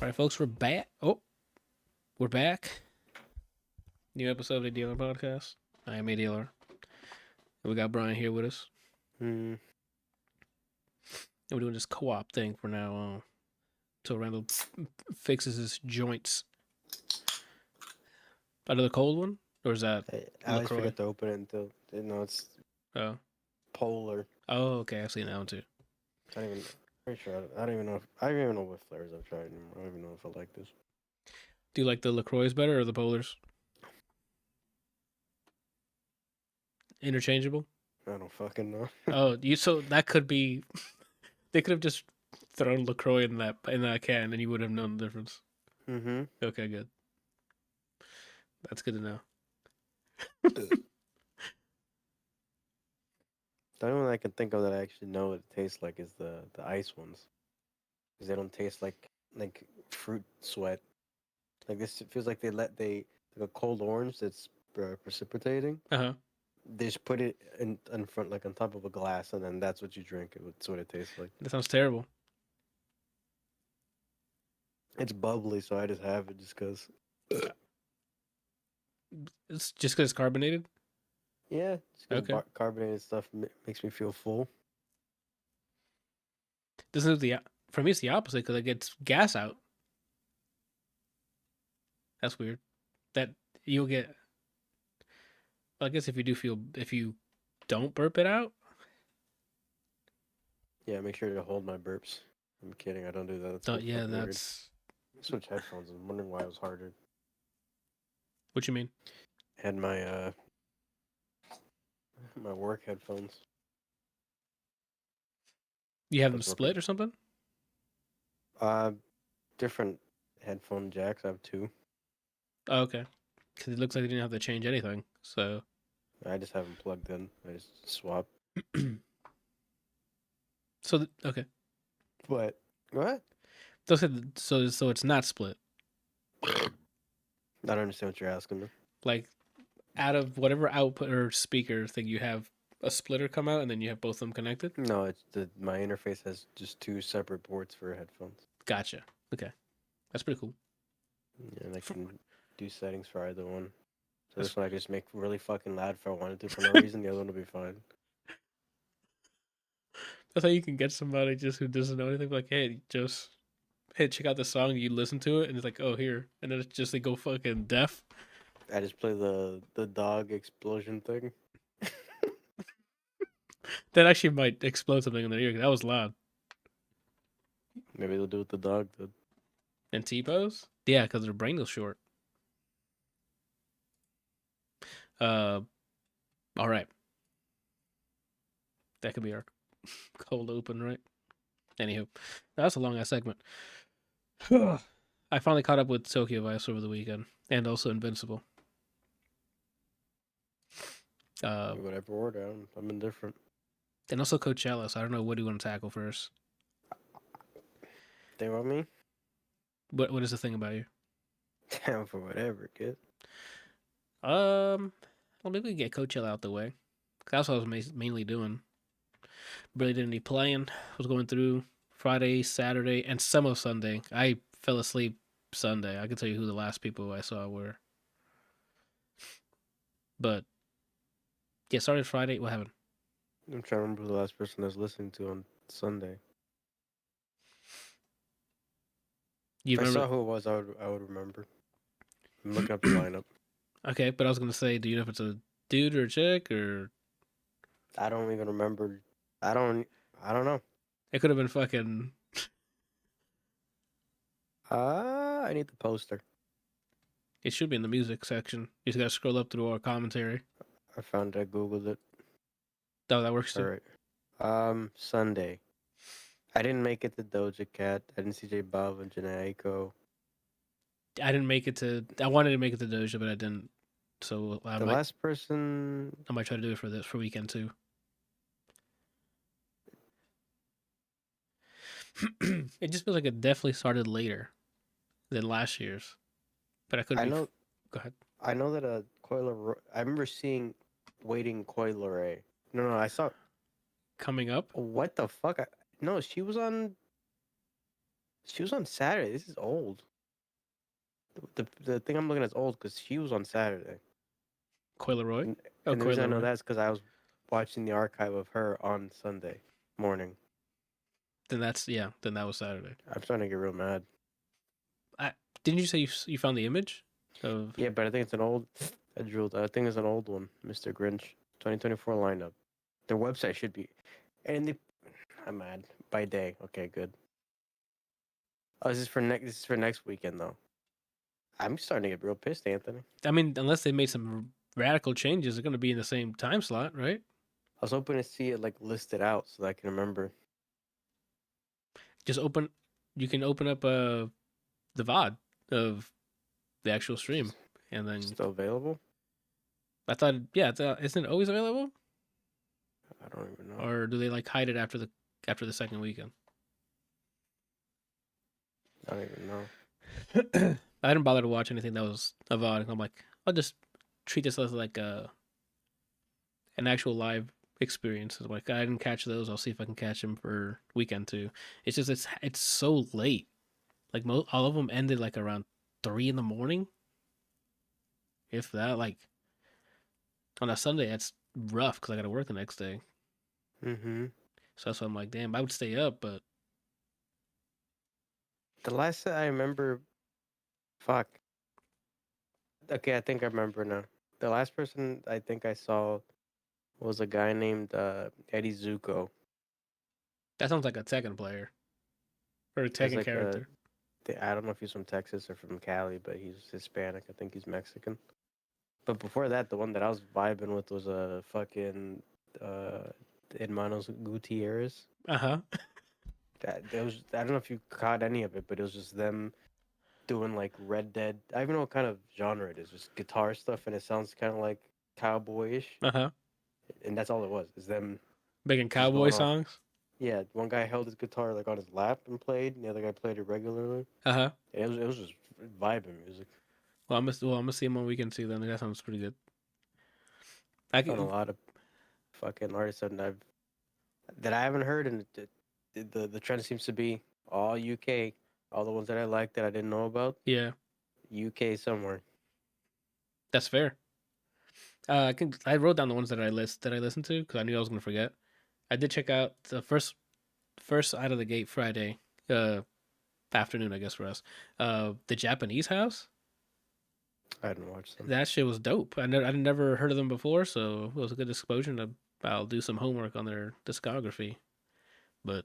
All right, folks, we're back. Oh, we're back. New episode of the ADLR podcast. I am ADLR. And we got Brian here with us. Mm. And we're doing this co-op thing for now on. Until Randall fixes his joints. Another cold one? Or is that I always LaCroix? forget to open it until it's Oh. polar. Oh, okay. I've seen that one too. I don't even. Pretty sure. I don't even know. I don't even know what flavors I've tried anymore. I don't even know if I like this. Do you like the LaCroix better or the Polars? Interchangeable? I don't fucking know. Oh, so that could be. They could have just thrown LaCroix in that can, and you would have known the difference. Mm-hmm. Okay, good. That's good to know. The only one I can think of that I actually know what it tastes like is the ice ones, because they don't taste like fruit sweat. Like this, it feels like like a cold orange that's precipitating. Uh-huh. They just put it in front, like on top of a glass, and then that's what you drink. That's what it tastes like. That sounds terrible. It's bubbly, so I just have it just because. It's just because it's carbonated? Yeah, Okay. carbonated stuff makes me feel full. Doesn't it for me it's the opposite because it gets gas out. That's weird. That you'll get. Well, I guess if you don't burp it out. Yeah, make sure to hold my burps. I'm kidding, I don't do that. That's so Yeah, fucking weird. that's Switch headphones. I'm wondering why it was harder. what you mean. I had my my work headphones. You have them That's split working. or something? Different headphone jacks. I have two. Oh, okay. Because it looks like they didn't have to change anything. So. I just have them plugged in. I just swap. So okay. But what? So it's not split. I don't understand what you're asking me. Like out of whatever output or speaker thing you have a splitter come out and then you have both of them connected. No, it's my interface has just two separate ports for headphones. Gotcha. Okay, that's pretty cool. Yeah, and I can do settings for either one. So this one I just make really fucking loud if I wanted to for no reason. The other one will be fine. That's how you can get somebody just who doesn't know anything. Like, hey, check out the song. You listen to it, and it's like, oh, here, and then it's just they go fucking deaf. I just play the dog explosion thing. That actually might explode something in their ear. That was loud. Maybe they'll do what the dog did. And T-pose? Yeah, because their brain is short. All right. That could be our cold open, right? Anywho, that's a long ass segment. I finally caught up with Tokyo Vice over the weekend, and also Invincible. Whatever order, I'm indifferent. And also Coachella. So I don't know, what do you want to tackle first? They want me? What is the thing about you? Down for whatever, kid. Well, maybe we can get Coachella out the way. That's what I was mainly doing. Really didn't any playing. Was going through Friday, Saturday, and some of Sunday. I fell asleep Sunday. I can tell you who the last people I saw were. But yeah, started Friday. What happened? I'm trying to remember who the last person I was listening to on Sunday. You If remember? I saw who it was, I would remember. I'm looking up the lineup. Okay, but I was gonna say, do you know if it's a dude or a chick or? I don't even remember. I don't know. It could have been fucking. I need the poster. It should be in the music section. You just gotta scroll up through our commentary. I found it. I googled it. Oh, that works All too. right. Sunday. I didn't make it to Doja Cat. I didn't see J Balvin, Janae Aiko. I didn't make it to. I wanted to make it to Doja, but I didn't. So Last person. I might try to do it for weekend too. It just feels like it definitely started later than last year's, but I could be. I know. Go ahead. I know that I remember seeing Waiting Coil Ray. No, I saw. Coming up. What the fuck? No, she was on. She was on Saturday. This is old. The thing I'm looking at is old because she was on Saturday, Coil Roy? and Oh, and the reason I Coil know Roy. that is because I was watching the archive of her on Sunday morning. Then that's yeah. Then that was Saturday. I'm starting to get real mad. I, didn't you say you found the image of? Yeah, but I think it's an old. I drooled. I think it's an old one, Mr. Grinch, 2024 lineup. Their website should be, and they. I'm mad by day. Okay, good. Oh, this is for next. This is for next weekend though. I'm starting to get real pissed, Anthony. I mean, unless they made some radical changes, they're going to be in the same time slot, right? I was hoping to see it like listed out so that I can remember. Just open. You can open up the VOD of the actual stream, It's and then still available. I thought, yeah, isn't it always available, I don't even know. or do they like hide it after the second weekend? I don't even know. I didn't bother to watch anything that was a VOD. I'm like, I'll just treat this as like an actual live experience. I'm like, I didn't catch those. I'll see if I can catch them for weekend too. It's just it's so late. Like all of them ended like around 3 in the morning, if that. Like on a Sunday, that's rough because I got to work the next day. Mm-hmm. So that's why I'm like, damn, I would stay up, but The last that I remember, fuck. Okay, I think I remember now. The last person I think I saw was a guy named Eddie Zuko. that sounds like a Tekken player or a As Tekken like a, character. I don't know if he's from Texas or from Cali, but he's Hispanic. I think he's Mexican. But before that, the one that I was vibing with was a fucking uh, Hermanos Gutierrez. Uh huh. That there was, I don't know if you caught any of it, but it was just them doing like Red Dead. I don't even know what kind of genre it is, just guitar stuff, and it sounds kind of like cowboyish, Uh huh. and that's all it was. Is them Making just cowboy going off. songs. Yeah, one guy held his guitar like on his lap and played, and the other guy played it regularly. Uh huh. And it was just vibing music. I'm gonna see him on weekend too. Then that sounds pretty good. I Found a could, lot of fucking artists that I haven't heard, and the trend seems to be all UK. All the ones that I like that I didn't know about, yeah, UK somewhere. that's fair. I wrote down the ones that I listened to because I knew I was gonna forget. I did check out the first out of the gate Friday uh afternoon, I guess for us. The Japanese house. I didn't watch them. That shit was dope. I'd never heard of them before, so it was a good exposure. To I'll do some homework on their discography, but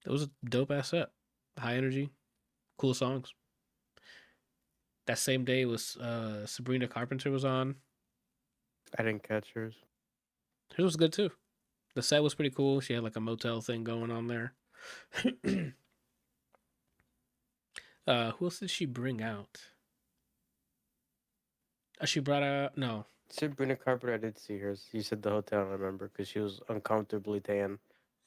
it was a dope ass set. High energy, cool songs. That same day was Sabrina Carpenter was on. I didn't catch hers. Hers was good too. The set was pretty cool. She had like a motel thing going on there. Who else did she bring out? She brought out no. Sabrina Carpenter, I did see hers. You said the hotel, I remember, because she was uncomfortably tan.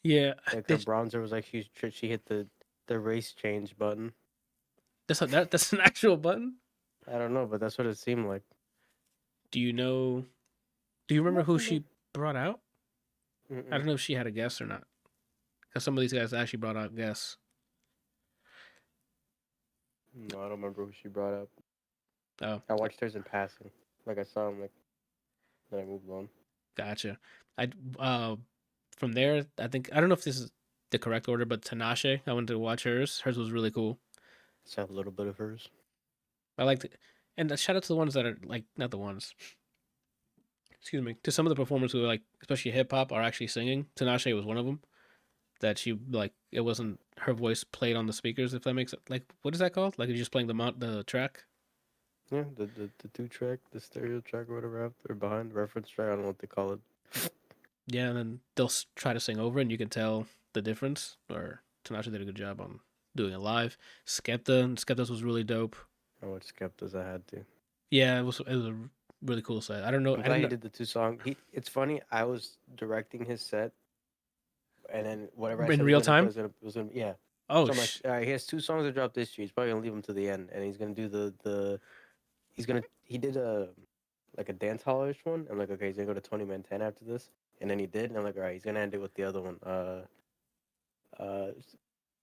Yeah, Like her did, bronzer was like she hit the race change button. that's an actual button. I don't know, but that's what it seemed like. Do you know? Do you remember who she brought out? I Mm-mm. don't know if she had a guest or not. Because some of these guys actually brought out guests. No, I don't remember who she brought up. Oh, I watched hers in passing. Like I saw him, like then I moved on. gotcha. I uh, from there, I think I don't know if this is the correct order, but Tinashe, I went to watch hers. Hers was really cool. Just have a little bit of hers. I liked it, and shout out to the ones that are like not the ones. Excuse me, to some of the performers who are like, especially hip hop, are actually singing. Tinashe was one of them. That she like it wasn't her voice played on the speakers. If that makes it like what is that called? Like you're just playing the track. Yeah, the two track, the stereo track or whatever after behind reference track. I don't know what they call it. Yeah, and then they'll try to sing over, and you can tell the difference. Or Tinashe did a good job on doing it live. Skepta's was really dope. I watched Skepta's. I had to. Yeah, it was a really cool set. I don't know. I'm I glad didn't he know. did the two songs. It's funny. I was directing his set, and then whatever I In said was real gonna put time. was gonna yeah. Oh So I'm like, all right, he has two songs to drop this year. He's probably gonna leave them to the end, and he's gonna do the he did a like a dance hallish one. I'm like, okay, he's gonna go to 20 Man 10 after this, and then he did, and I'm like, all right, he's gonna end it with the other one. Uh,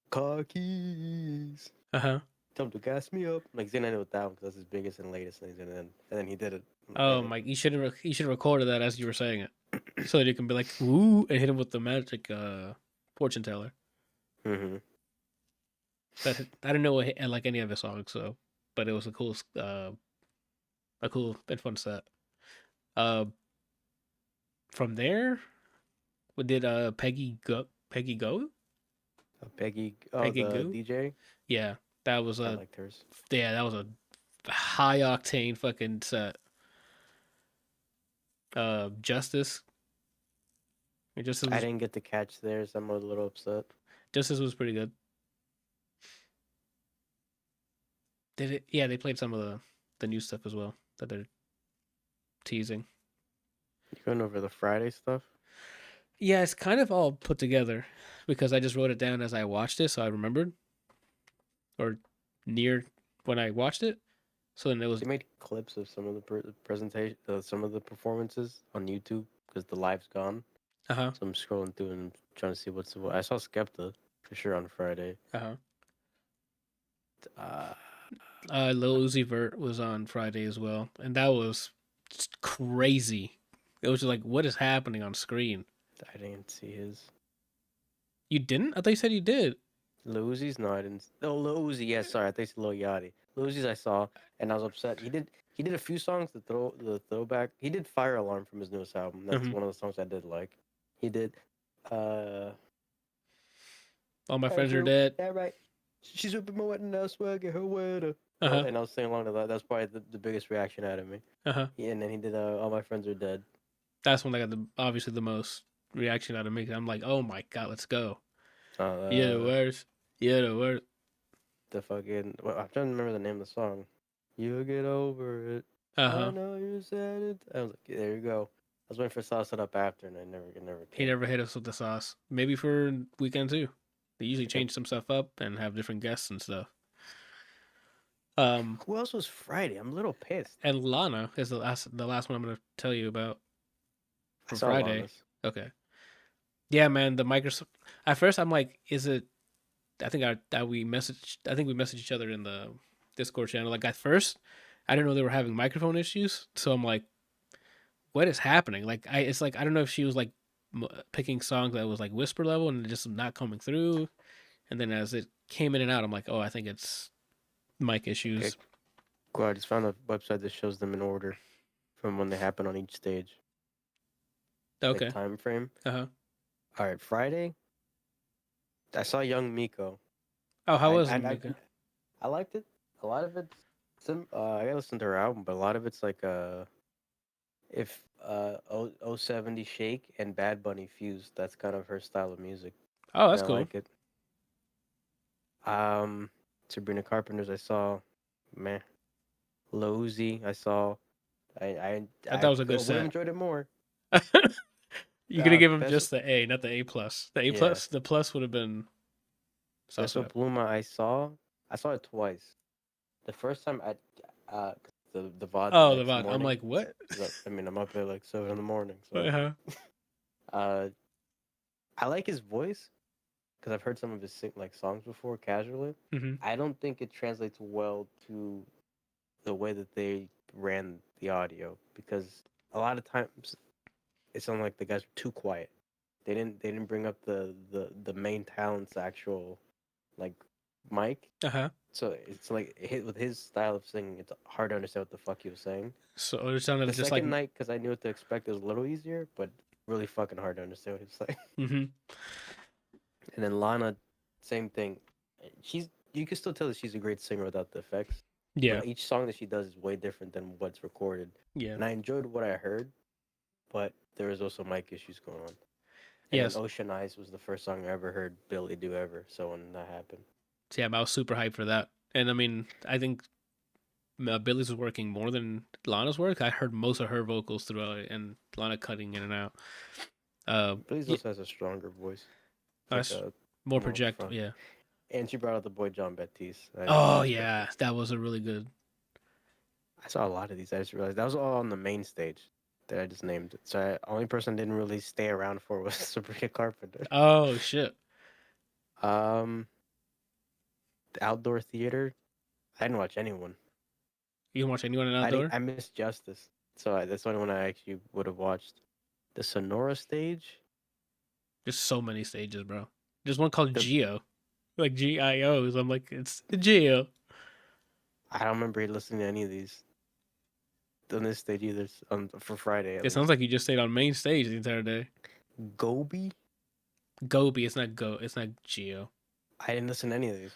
car keys. Uh huh. Tell him to gas me up. Like, Zayn ended with that one because that's his biggest and latest thing. And then he did it. Oh Like, my! You should have recorded that as you were saying it, so that you can be like, "Ooh," and hit him with the magic fortune teller. mm-hmm. That I didn't know like any of his songs, so but it was a cool and fun set. Uh, from there, we did Peggy go Peggy, oh, Peggy the Goo. DJ. Yeah, that was I a liked hers. that was a high octane fucking set. Justice. Justice I was didn't get to catch theirs. I'm a little upset. Justice was pretty good. Did it? Yeah, they played some of the new stuff as well that they're teasing. You going over the Friday stuff? Yeah, it's kind of all put together because I just wrote it down as I watched it, so I remembered or near when I watched it. So then it was They made clips of some of the presentation, some of the performances on YouTube because the live's gone. uh huh So I'm scrolling through and trying to see what's what. I saw Skepta for sure on Friday. uh huh. Uh, Lil Uzi Vert was on Friday as well, and that was just crazy. It was just like, what is happening on screen? I didn't see his. You didn't? I thought you said you did. Lil Uzi's? No, I didn't. Oh, Lil Uzi. Yes, sorry. I think it's Lil Yachty. Lil Uzi's I saw, and I was upset. He did a few songs. The throwback. He did Fire Alarm from his newest album. That's Mm-hmm. one of the songs I did like. He did. Uh, All my Hey, friends are girl. dead. Yeah, right. She's whipping my wedding. I swear, I get her wetter. Uh huh. And I was singing along to that. That's probably the biggest reaction out of me. Uh huh. Yeah, and then he did All My Friends Are Dead. That's when I got the obviously the most reaction out of me. I'm like, oh my god, let's go. Yeah, the Uh, worst. Yeah, the worst. the fucking. Well, I'm trying to remember the name of the song. You'll get over it. Uh I huh. know you said it. I was like, there you go. I was waiting for Sauce It Up after, and it never He came. never hit us with the sauce. Maybe for weekend too. They usually Yep. change some stuff up and have different guests and stuff. Um, Who else was Friday? I'm a little pissed. and Lana is the last one I'm gonna tell you about I for saw Friday. Lana's. Okay. Yeah, man. The Microsoft. At first, I'm like, is it? I think we messaged. I think we messaged each other in the Discord channel. Like at first, I didn't know they were having microphone issues. So I'm like, what is happening? Like it's like I don't know if she was like picking songs that was like whisper level and just not coming through. And then as it came in and out, I'm like, oh, I think it's mic Okay, issues. cool. I just found a website that shows them in order from when they happen on each stage, like Okay. time frame. Uh huh. All right, Friday. I saw Young Miko. Oh, how I was I it, I, Mika? I liked it. A lot of it's I gotta listen to her album, but a lot of it's like if 070 Shake and Bad Bunny fused. That's kind of her style of music, Oh, and that's I cool. like it. Sabrina Carpenter's I saw, meh. Lil Uzi I saw. I I I thought it was a good would have set. enjoyed it more. You're gonna give him Best just the A, not the A plus. The A yeah, plus, the plus would have been sauce Best it of up. Bluma I saw it twice. The first time uh the VOD the Oh, the next VOD. I'm morning like, what? because I mean I'm up at like 7 in the morning, so Uh-huh. uh I like his voice because I've heard some of his like songs before casually. Hmm. I don't think it translates well to the way that they ran the audio because a lot of times it sounded like the guys were too quiet. They didn't bring up the main talent's actual like mic. Uh huh. So it's like with his style of singing, it's hard to understand what the fuck he was saying. So it sounded The just like. second night, because I knew what to expect, it was a little easier, but really fucking hard to understand what he was saying. Hmm. And then Lana, same thing. She's you can still tell that she's a great singer without the effects, Yeah. but each song that she does is way different than what's recorded. Yeah. And I enjoyed what I heard, but there was also mic issues going on. And then Yes. Ocean Eyes was the first song I ever heard Billy do ever. So when that happened, So yeah, I was super hyped for that. And I mean, I think Billy's was working more than Lana's work. I heard most of her vocals throughout it, and Lana cutting in and out. Billy's Yeah, also has a stronger voice. It's like that's a more more project. front. Yeah. And she brought out the boy John Baptiste. I didn't Oh expect yeah, it. that was a really good. I saw a lot of these. I just realized that was all on the main stage that I just named. So only person I didn't really stay around for was Sabrina Carpenter. Oh shit. Um, The outdoor theater. I didn't watch anyone. You can watch anyone in I didn't. outdoor. I missed Justice, so that's the only one I actually would have watched. The Sonora stage. There's so many stages, bro. There's one called The Geo, like GIO. So I'm like, it's Geo. I don't remember listening to any of these on this stage either. For Friday at It sounds least. like you just stayed on main stage the entire day. Gobi. Gobi, it's not Go, it's not Geo. I didn't listen to any of these.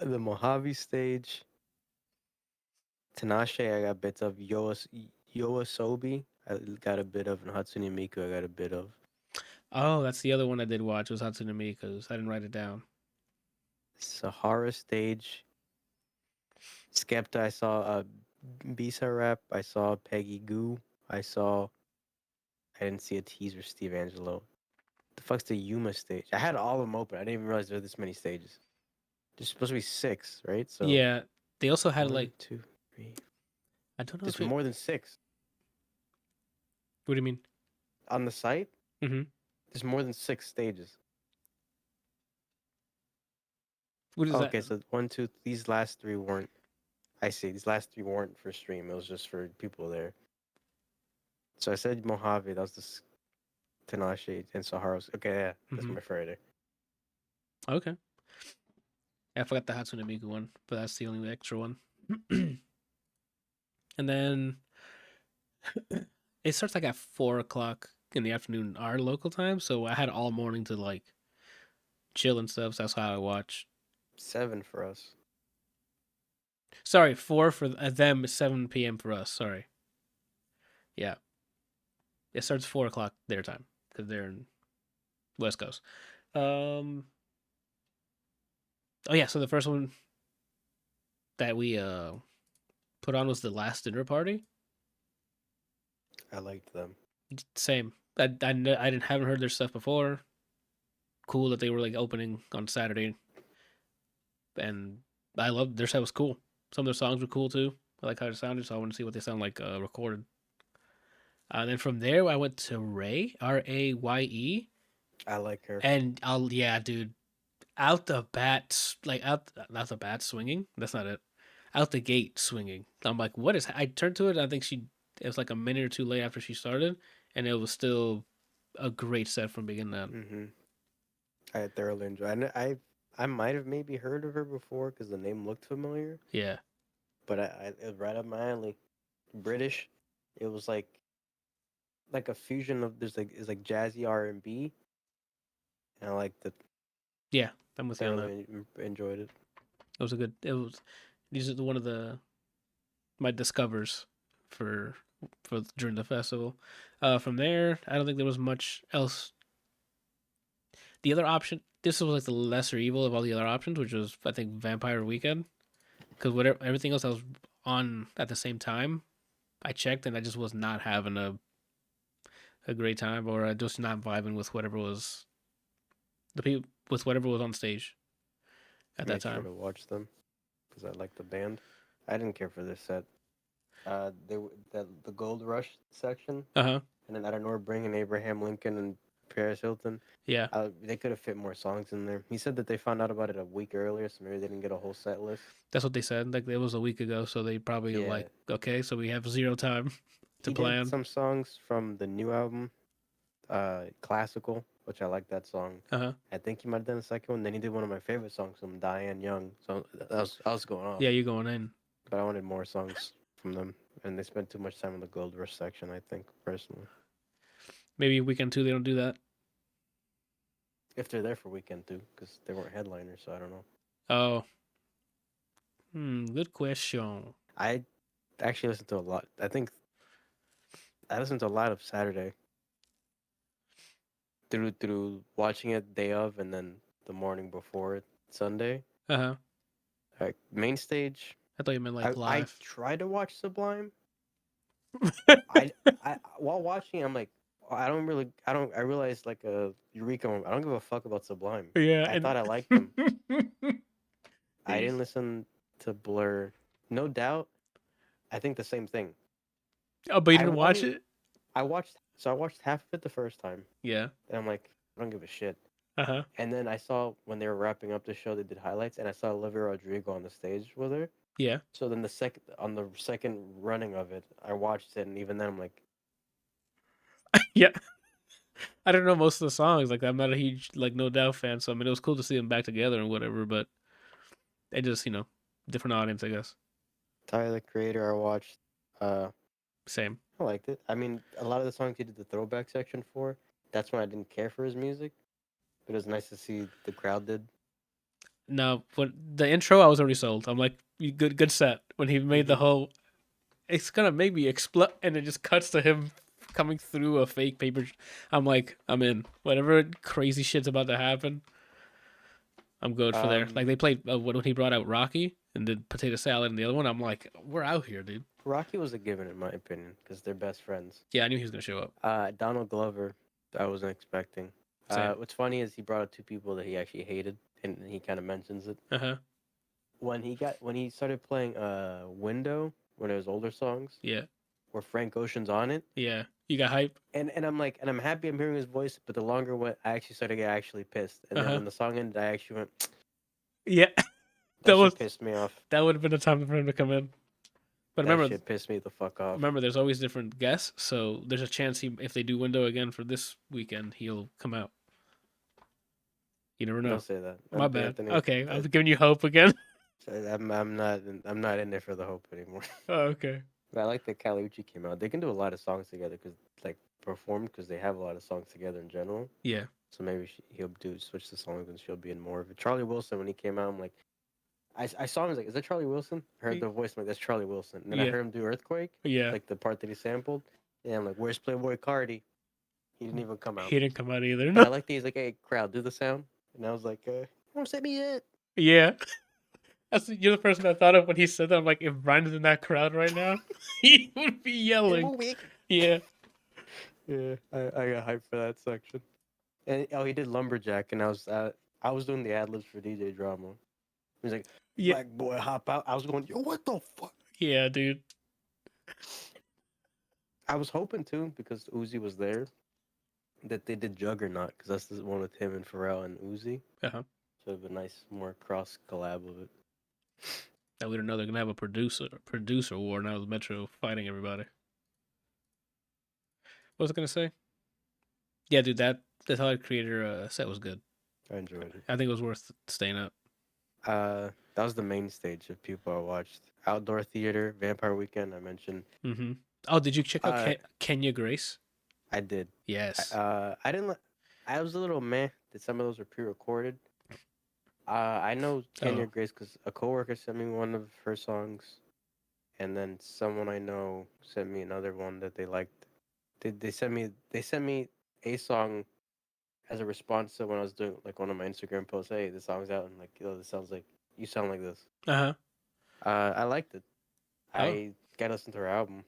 The Mojave stage. Tinashe, I got bits of. Yoasobi, I got a bit of. And Hatsune Miku, I got a bit of. Oh, that's the other one I did watch was Hatsune Miiku's. I didn't write it down. Sahara stage. Skepta, I saw Bisa Rap. I saw Peggy Goo. I saw. I didn't see a teaser Steve Angelo. The fuck's the Yuma stage? I had all of them open. I didn't even realize there were this many stages. There's supposed to be six, right? So Yeah, they also had one, like two, three. I don't know There's if it. more than six What do you mean? on the site. Mm-hmm. There's more than six stages. What is that? Okay, so one, two. These last three weren't. I see. These last three weren't for stream. It was just for people there. So I said Mojave. That was the Tinashe and Sahara's. Okay, yeah, that's Mm-hmm. my Friday. Okay. Yeah, I forgot the Hatsune Miku one, but that's the only extra one. And then it starts like at 4 o'clock in the afternoon our local time, so I had all morning to like chill and stuff. So that's how I watch. Seven for us. Sorry, 4 for them, 7 p.m. for us. Sorry. Yeah, it starts 4 o'clock their time because they're in West Coast. Um. Oh yeah, so the first one that we put on was the last dinner party. I liked them. Same. I didn't haven't heard their stuff before. Cool that they were like opening on Saturday, and I loved their set was cool. Some of their songs were cool too. I like how it sounded, so I want to see what they sound like recorded. Then from there, I went to Ray Raye, I like her. and I'll yeah, dude, out the bat, like out the bat swinging. That's not it. Out the gate swinging. I'm like, what is? I turned to it. I think it was like a minute or two late after she started, and it was still a great set from beginning to end. Mm-hmm. I thoroughly enjoyed. I might have maybe heard of her before because the name looked familiar, Yeah, but it was right up my alley. British. It was like a fusion of there's like it's like jazzy R&B, and I liked it. yeah, I'm with you on that. Thoroughly enjoyed it. It was a good. It was. These are one of my discovers for during the festival. From there, I don't think there was much else. The other option, this was like the lesser evil of all the other options, which was I think Vampire Weekend, because whatever everything else I was on at the same time, I checked and I just was not having a great time, or I just not vibing with whatever was the people with whatever was on stage at I that made sure time. to watch them because I like the band. I didn't care for this set. The Gold Rush section, Uh huh. and then out of nowhere bringing Abraham Lincoln and Paris Hilton. Yeah, They could have fit more songs in there. He said that they found out about it a week earlier, so maybe they didn't get a whole set list. that's what they said. Like it was a week ago, so they probably like Yeah, okay, so we have zero time to he did plan. some songs from the new album, Classical, which I like that song. Uh huh. I think he might have done the second one. Then he did one of my favorite songs from Diane Young. So I was going off, Yeah, you're going in. but I wanted more songs from them, and they spent too much time in the Gold Rush section. I think personally, Maybe weekend two they don't do that. if they're there for weekend too, because they weren't headliners, so I don't know. Oh, good question. I actually listened to a lot. I think I listened to a lot of Saturday through watching it day of and then the morning before it Sunday. Uh huh. Main stage. I thought you meant like I live. tried to watch Sublime. I while watching, I'm like, I realized like a eureka moment. I don't give a fuck about Sublime. Yeah, I and thought I liked them. I didn't listen to Blur. No doubt. I think the same thing. oh, but you I didn't watch wanted. it. I watched half of it the first time, Yeah. and I'm like, I don't give a shit. Uh huh. And then I saw when they were wrapping up the show, they did highlights, and I saw Olivia Rodrigo on the stage with her. Yeah. So then the second running of it, I watched it, and even then I'm like, Yeah. I don't know most of the songs. Like I'm not a huge like No Doubt fan, so I mean it was cool to see them back together and whatever. But they just different audience, I guess. Tyler the Creator, I watched. Uh, Same. I liked it. I mean, a lot of the songs he did the throwback section for. That's when I didn't care for his music, but it was nice to see the crowd did. No, when the intro, I was already sold. I'm like, good set. When he made the Hmm. whole, it's gonna make me explode, and it just cuts to him coming through a fake paper. I'm like, I'm in. Whatever crazy shit's about to happen, I'm good for there. Like Um, they played when he brought out Rocky and did potato salad and the other one. I'm like, we're out here, dude. Rocky was a given in my opinion because they're best friends. Yeah, I knew he was gonna show up. Donald Glover, I wasn't expecting. Same. What's funny is he brought up two people that he actually hated, and he kind of mentions it Uh huh. when he started playing Window, one of his older songs, Yeah. where Frank Ocean's on it, Yeah. You got hype. and I'm like, and I'm happy I'm hearing his voice, but the longer it went, I actually started to get actually pissed, and Uh then huh. when the song ended, I actually went, Yeah. that that shit was pissed me off. that would have been the time for him to come in. But That remember, shit pissed me the fuck off. there's always different guests, so there's a chance if they do window again for this weekend, he'll come out. You never know. Don't say that. My bad. Anthony, Okay, I'm giving you hope again. I'm not in there for the hope anymore. Oh, okay. But I like that Caliucci came out. They can do a lot of songs together because like perform because they have a lot of songs together in general. Yeah. So maybe he'll do switch the songs and she'll be in more of it. Charlie Wilson when he came out, I'm like, I saw him I was like, is that Charlie Wilson? I heard the voice, I'm like, that's Charlie Wilson. And then I Yeah. heard him do Earthquake, Yeah. like the part that he sampled. And I'm like, where's Playboy Cardi? He didn't even come out. He didn't come out either. But No. I like that he's like, hey crowd, do the sound. And I was like, don't set me yet. Yeah. You're the person I thought of when he said that. I'm like, if Brian's in that crowd right now, he would be It's yelling. moving. Yeah. Yeah, I got hyped for that section. And oh, he did lumberjack, and I was doing the ad libs for DJ Drama. He's like, Yeah. "Black boy, hop out." I was going, "Yo, what the fuck?" Yeah, dude. I was hoping too because Uzi was there that they did Juggernaut because that's the one with him and Pharrell and Uzi. Uh-huh. So it'd be nice, more cross collab of it. That we don't know they're gonna have a producer war now with Metro fighting everybody. What was I gonna say? Yeah, dude, the Tyler Creator set was good. I enjoyed it. I think it was worth staying up. That was the main stage of people I watched. Outdoor theater, Vampire Weekend. I mentioned. Mm-hmm. Oh, did you check out Uh, Kenya Grace? I did. Yes. I didn't. I was a little meh that some of those were pre-recorded. I know Kenya Oh. Grace because a coworker sent me one of her songs, and then someone I know sent me another one that they liked. They sent me a song as a response to when I was doing like one of my Instagram posts. Hey, this song's out, and like, yo, this sounds like you sound like this. Uh huh. I liked it. Oh. I gotta listen to her album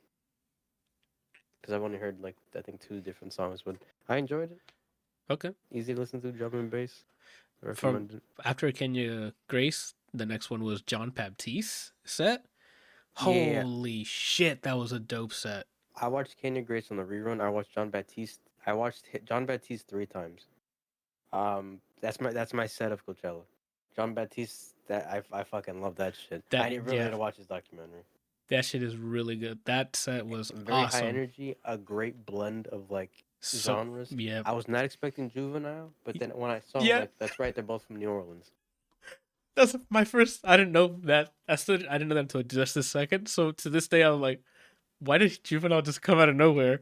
because I've only heard like I think two different songs, but I enjoyed it. Okay. Easy to listen to, drum and bass. I From recommend it. after Kenya Grace, the next one was John Baptiste set. Yeah, Holy shit, that was a dope set. I watched Kenya Grace on the rerun. I watched John Baptiste. I watched John Baptiste three times. That's my set of Coachella. John Baptiste. That I fucking love that shit. That I really yeah, need to watch his documentary. that shit is really good. That set was Very high awesome. energy. A great blend of like So genres. yeah, I was not expecting Juvenile, but then when I saw him, yeah. like that's right. They're both from New Orleans. That's my first. I didn't know that. I didn't know that until just this second. So to this day, I'm like, why did Juvenile just come out of nowhere?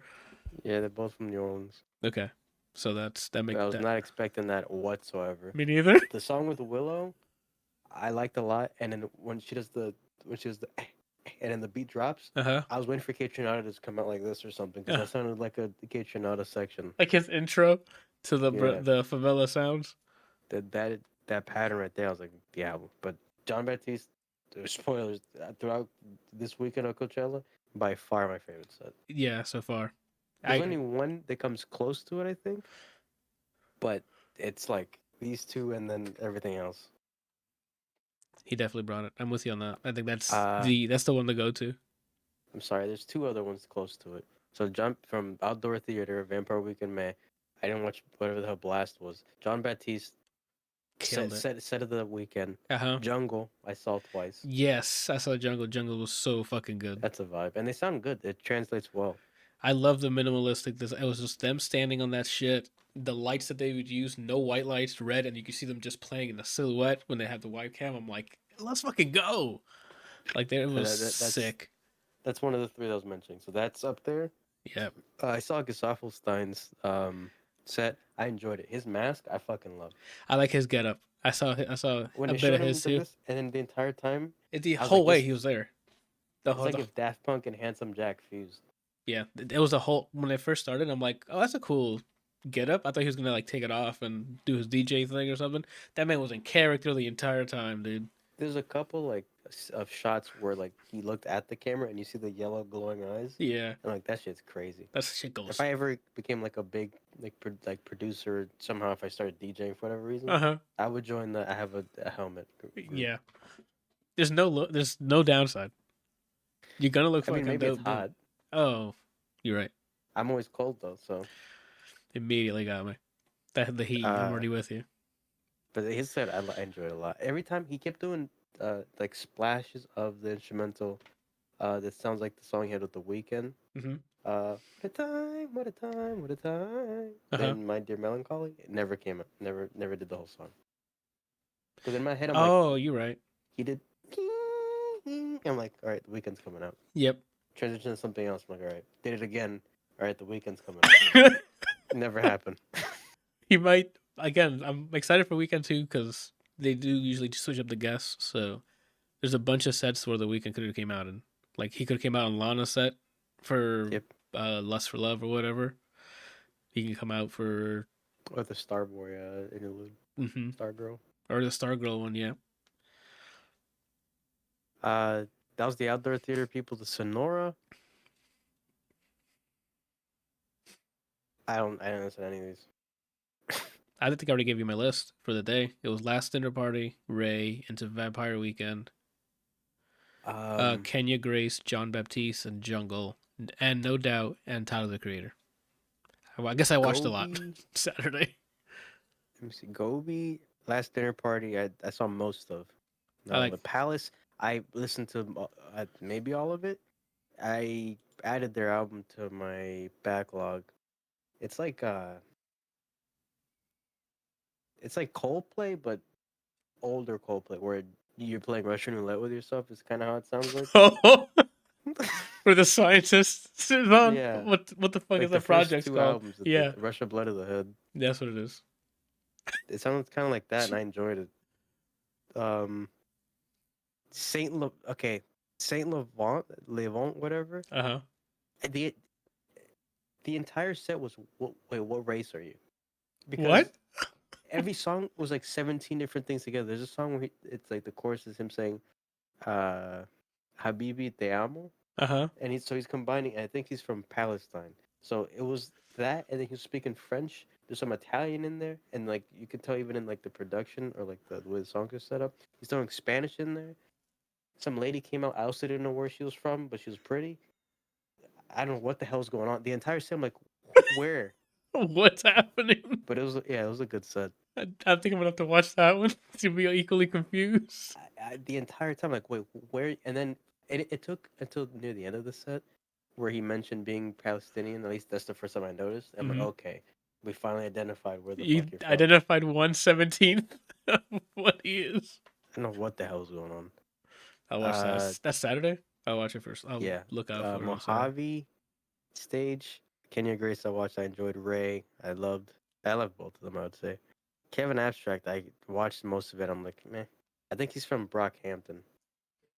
Yeah, they're both from New Orleans. Okay, so that But make I was that not expecting that whatsoever. me neither. The song with Willow, I liked a lot. And then when she does the and then the beat drops, Uh huh. I was waiting for Kate Trinata to come out like this or something because that sounded like a Kate Trinata section. Like his intro to Yeah, the favela sounds. that pattern right there. I was like, yeah. But John Baptiste, spoilers throughout this weekend of Coachella, by far my favorite set. Yeah, so far, There's I only one that comes close to it, I think, but it's like these two and then everything else. he definitely brought it. I'm with you on that. I think Uh, that's the one to go to. I'm sorry, there's two other ones close to it. So jump from Outdoor Theater, Vampire Weekend May. I didn't watch whatever the hell Blast was. John Baptiste Killed it. set of the weekend. Uh huh. Jungle I saw twice. Yes, I saw Jungle. Jungle was so fucking good. That's a vibe, and they sound good. It translates well. I love the minimalistic. This it was just them standing on that shit. The lights that they would use, no white lights, red, and you could see them just playing in the silhouette when they have the wide cam. I'm like, let's fucking go! Like, it was That's sick. one of the three that I was mentioning. So that's up there. Yeah, I saw Gesaffelstein's set. I enjoyed it. His mask, I fucking love. I like his getup. I saw When a they bit of showed his him like too. this, and then the entire time, The I was whole like, way "This he was is." there. The It's whole, like the if Daft Punk and Handsome Jack fused. Yeah, it was a whole. When I first started, I'm like, oh, that's a cool getup. I thought he was gonna like take it off and do his DJ thing or something. That man was in character the entire time, dude. There's a couple like of shots where like he looked at the camera and you see the yellow glowing eyes, Yeah, and like that shit's crazy. that shit If goes. I ever became like a big like producer somehow, if I started DJing for whatever reason, Uh huh. I would join the I have a helmet group. Yeah. There's no downside. You're gonna look I mean, fucking maybe it's dope doing it. hot. Oh, you're right. I'm always cold though, so Immediately got me. That the heat. I'm uh, already with you. but his set I enjoyed a lot. Every time he kept doing like splashes of the instrumental that sounds like the song he had with the weekend. Hmm. What a time, what a time, what a time. Uh huh. And My Dear Melancholy, it never came up. Never did the whole song. Because in my head, I'm like, Oh, you're right. he did. I'm like, all right, the weekend's coming out. Yep. Transition to something else. I'm like, all right, did it again. All right, the weekend's coming out. It never happened. He might again. I'm excited for weekend too because they do usually switch up the guests. So there's a bunch of sets where the weekend could have came out in. Like he could have came out on Lana's set for Yep. Lust for Love or whatever. He can come out for Or the Starboy interlude, mm-hmm, Stargirl. or the Stargirl one. Yeah. Uh, that was the outdoor theater people. The Sonora. I don't understand any of these. I think I already gave you my list for the day. It was Last Dinner Party, Ray, into Vampire Weekend, Um, Kenya Grace, John Baptiste, and Jungle, and No Doubt, and Tyler the Creator. I guess I watched a lot Gobi. Saturday. Let me see. Gobi. Last Dinner Party. I saw most of. I No, like. the Palace. I listened to maybe all of it. I added their album to my backlog. It's like uh, it's like Coldplay, but older Coldplay, where you're playing Russian roulette with yourself. Is kind of how it sounds like. Oh, for the scientists on Yeah, what the fuck is like the that first project's two called? albums, the Yeah, Russia Blood of the Hood. that's what it is. It sounds kind of like that, and I enjoyed it. Um, okay, Saint Levant, whatever. Uh huh. The the entire set was wait, what race are you? What? Because every song was like 17 different things together. There's a song where it's like the chorus is him saying, uh, "Habibi te amo," Uh huh. and he's combining. I think he's from Palestine, so it was that, and then he was speaking French. There's some Italian in there, and like you can tell even in like the production or like the way the songs are set up, he's throwing Spanish in there. Some lady came out. I also didn't know where she was from, but she was pretty. I don't know what the hell's going on. The entire set, I'm like, where? What's happening? But it was a good set. I think I'm gonna have to watch that one to be equally confused. The entire time, like, wait, where? And then it took until near the end of the set where he mentioned being Palestinian. At least that's the first time I noticed. I'm like, Mm-hmm. okay, we finally identified where the You fuck you're from. identified 1/17 of what he is. I don't know what the hell's going on. I'll watch that. Uh, That's Saturday. I'll watch it first. I'll yeah, look out for it on Saturday. Mojave stage. Kenya Grace, I watched. I enjoyed Ray. I loved both of them. I would say. Kevin Abstract, I watched most of it. I'm like, meh. I think he's from Brockhampton,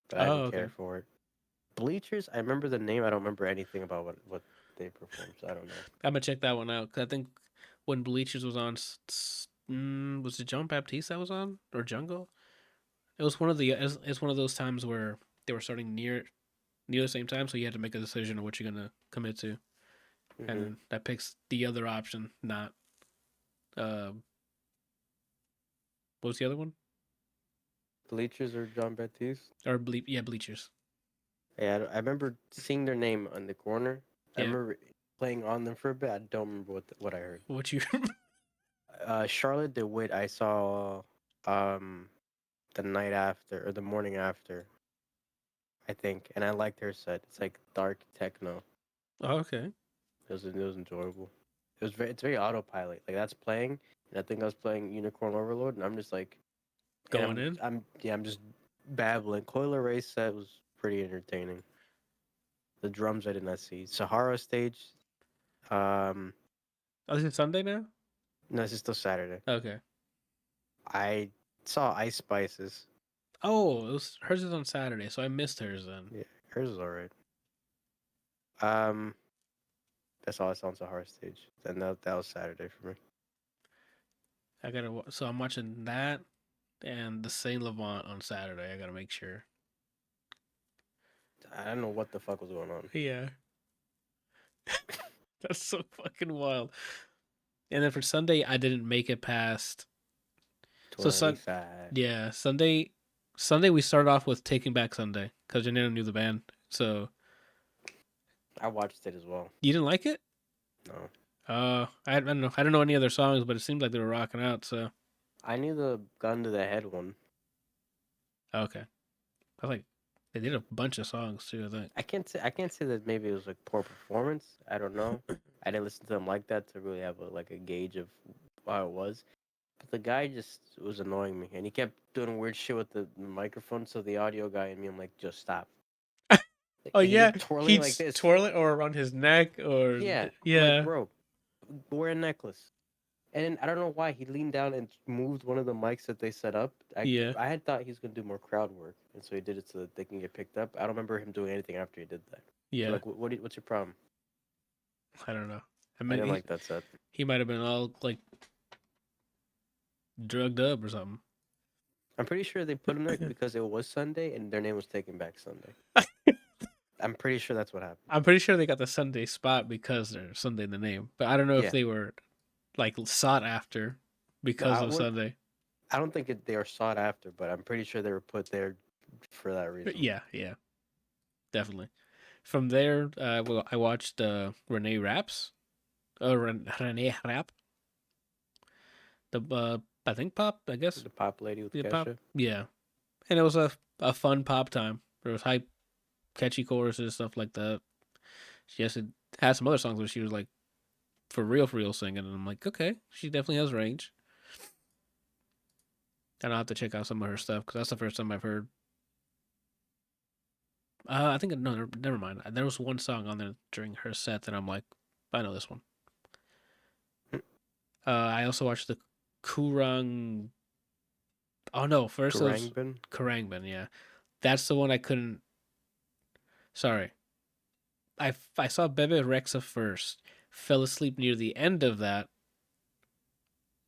but I Oh, didn't okay. care for it. Bleachers, I remember the name. I don't remember anything about what they performed, so I don't know. I'm gonna check that one out because I think when Bleachers was on, was it John Baptiste that was on or Jungle? It was one of the. It's one of those times where they were starting near the same time, so you had to make a decision of what you're gonna commit to, Hmm. and that picks the other option, not uh, what was the other one? Bleachers or John Baptiste? Yeah, Bleachers. Yeah, I remember seeing their name on the corner. I Yeah. remember playing on them for a bit. I don't remember what I heard. What you? Charlotte DeWitt, I saw um the night after or the morning after, I think, and I liked her set. It's like dark techno. Oh, okay, It was enjoyable. It's very autopilot. Like that's playing, and I think I was playing Unicorn Overload, and I'm just like, and going in. I'm just babbling. Coil Ray set was pretty entertaining. The drums I did not see. Sahara stage. Um, Oh, is it Sunday now? no, this is still Saturday. Okay. I saw Ice Spices. Oh, hers is on Saturday, so I missed hers then. Yeah, hers is alright. Um, that's all I saw on Sahara stage, and that was Saturday for me. So I'm watching that and the Saint Laurent on Saturday. I gotta make sure. I don't know what the fuck was going on. Yeah, that's so fucking wild. And then for Sunday, I didn't make it past. So Twenty five. yeah, Sunday. Sunday we started off with Taking Back Sunday because Janina knew the band. So I watched it as well. you didn't like it? No, I don't know. I don't know any other songs, but it seemed like they were rocking out. So I knew the gun to the head one. okay, I like they did a bunch of songs too. I think. I can't say that maybe it was like poor performance. I don't know. I didn't listen to them like that to really have a gauge of how it was. But the guy just was annoying me, and he kept doing weird shit with the microphone. So the audio guy and me, I'm like, just stop. Oh And he yeah, kept twirling he'd like this. twirl it or around his neck or Yeah, I'm like, yeah, bro, wear a necklace. And then I don't know why he leaned down and moved one of the mics that they set up. yeah, I had thought he was gonna do more crowd work, and so he did it so that they can get picked up. I don't remember him doing anything after he did that. So yeah. like, what's your problem? I don't know. I I mean, didn't like that set. he might have been all like drugged up or something. I'm pretty sure they put him there because it was Sunday and their name was Taking Back Sunday. I'm pretty sure that's what happened. I'm pretty sure they got the Sunday spot because there's Sunday in the name, but I don't know if Yeah. they were like sought after No, because of Sunday. I don't think they are sought after, but I'm pretty sure they were put there for that But reason. yeah, yeah, definitely. From there, well, I watched Renee Raps, Renee Rap, the I think pop, I guess, The pop lady with yeah, pop, Kesha. yeah, and it was a fun pop time. There was hype, catchy choruses, stuff like that. She also had some other songs where she was like for real singing, and I'm like, okay, she definitely has range. And I'll have to check out some of her stuff because that's the first time I've heard. I think no, never mind. There was one song on there during her set that I'm like, I know this one. I also watched the Kurang. Oh no, first it was Karangbin. Karangbin. Yeah, that's the one I couldn't. Sorry, I saw Bebe Rexha first. Fell asleep near the end of that,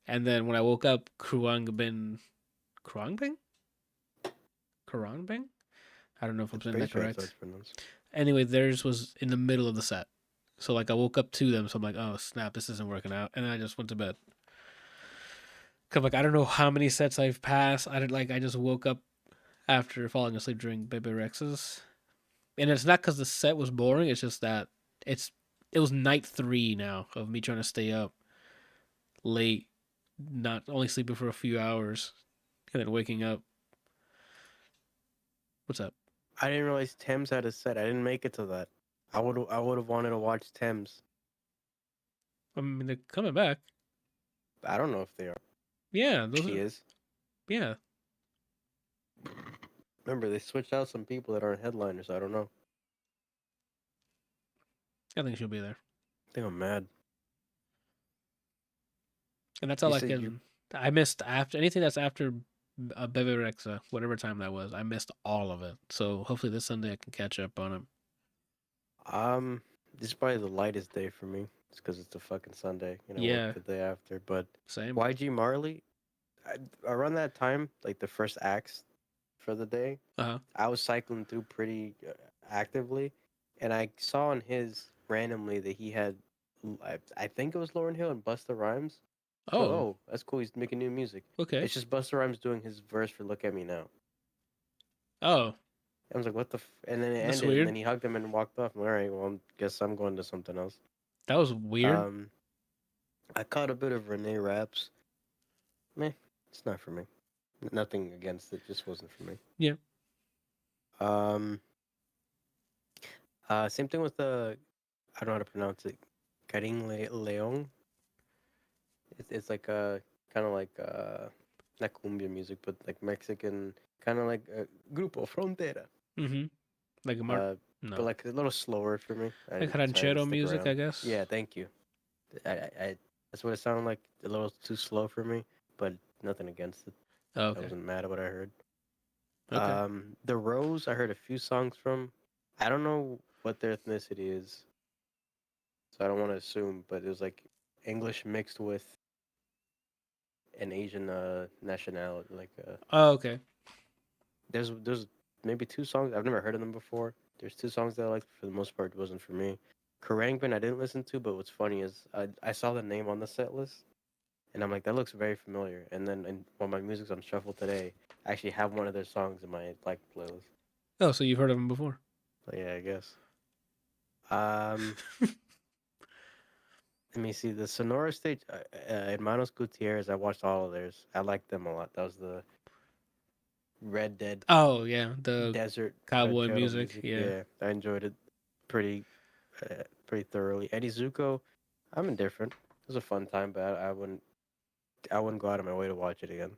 and then when I woke up, Kruangbin, Karangbin. I don't know if I'm I'm saying pretty that sure that's how it's correct. pronounced. Anyway, theirs was in the middle of the set. So like I woke up to them, so I'm like, oh snap, this isn't working out, and then I just went to bed. Cause like I don't know how many sets I've passed. I just woke up after falling asleep during Baby Rex's, and it's not because the set was boring. It's just that it's it was night 3 now of me trying to stay up late, not only sleeping for a few hours, and then waking up. What's up? I didn't realize Thames had a set. I didn't make it to that. I would have wanted to watch Thames. I mean, they're coming back. I don't know if they are. Yeah, those She are. is. Yeah, Remember, they switched out some people that aren't headliners. I don't know. I think she'll be there, I think I'm mad. and that's You all I said you. can. I missed after anything that's after Bebe Rexha, whatever time that was. I missed all of it. So hopefully this Sunday I can catch up on it. This is probably the lightest day for me. It's because it's a fucking Sunday, and I work Yeah, the day after. But same. YG Marley, around that time, like the first acts for the day, Uh huh. I was cycling through pretty actively, and I saw on his randomly that he had, I think it was Lauryn Hill and Busta Rhymes. So, Oh, oh, that's cool. He's making new music. okay. It's just Busta Rhymes doing his verse for "Look at Me Now." Oh, I was like, what the? And then it that's ended, and weird. then he hugged him and walked off. I'm like, all right, well, I guess I'm going to something else. That was weird. Um, I caught a bit of Renee Raps. Meh, it's not for me. Nothing against it, just wasn't for me. Yeah. Um, Same thing with the I don't know how to pronounce it. Leon. It's like kind of like not cumbia music, but like Mexican, kind of like Grupo Frontera. Mm-hmm. Like a Mark. Uh, but No. like a little slower for me. Like So I didn't ranchero stick music, I around. guess. Yeah, thank you. I that's what it sounded like. A little too slow for me, but nothing against it. Oh, I okay. wasn't mad at what I heard. Okay. The Rose, I heard a few songs from. I don't know what their ethnicity is, so I don't want to assume. But it was like English mixed with an Asian nationality. Oh, okay. There's maybe two songs I've never heard of them before. There's two songs that I liked. For the most part, it wasn't for me. Karangbin I didn't listen to, but what's funny is I saw the name on the set list, and I'm like, that looks very familiar. And then when my music's on shuffle today, I actually have one of their songs in my like playlist. Oh, so you've heard of him before? So yeah, I guess. Um, Let me see the Sonora stage. Hermanos Gutierrez. I watched all of theirs. I liked them a lot. That was the Red Dead Oh, yeah. The Desert cowboy Ranchero music. music. Yeah. Yeah, I enjoyed it pretty pretty thoroughly. Eddie Zuko. I'm indifferent. It was a fun time, but I wouldn't go out of my way to watch it again.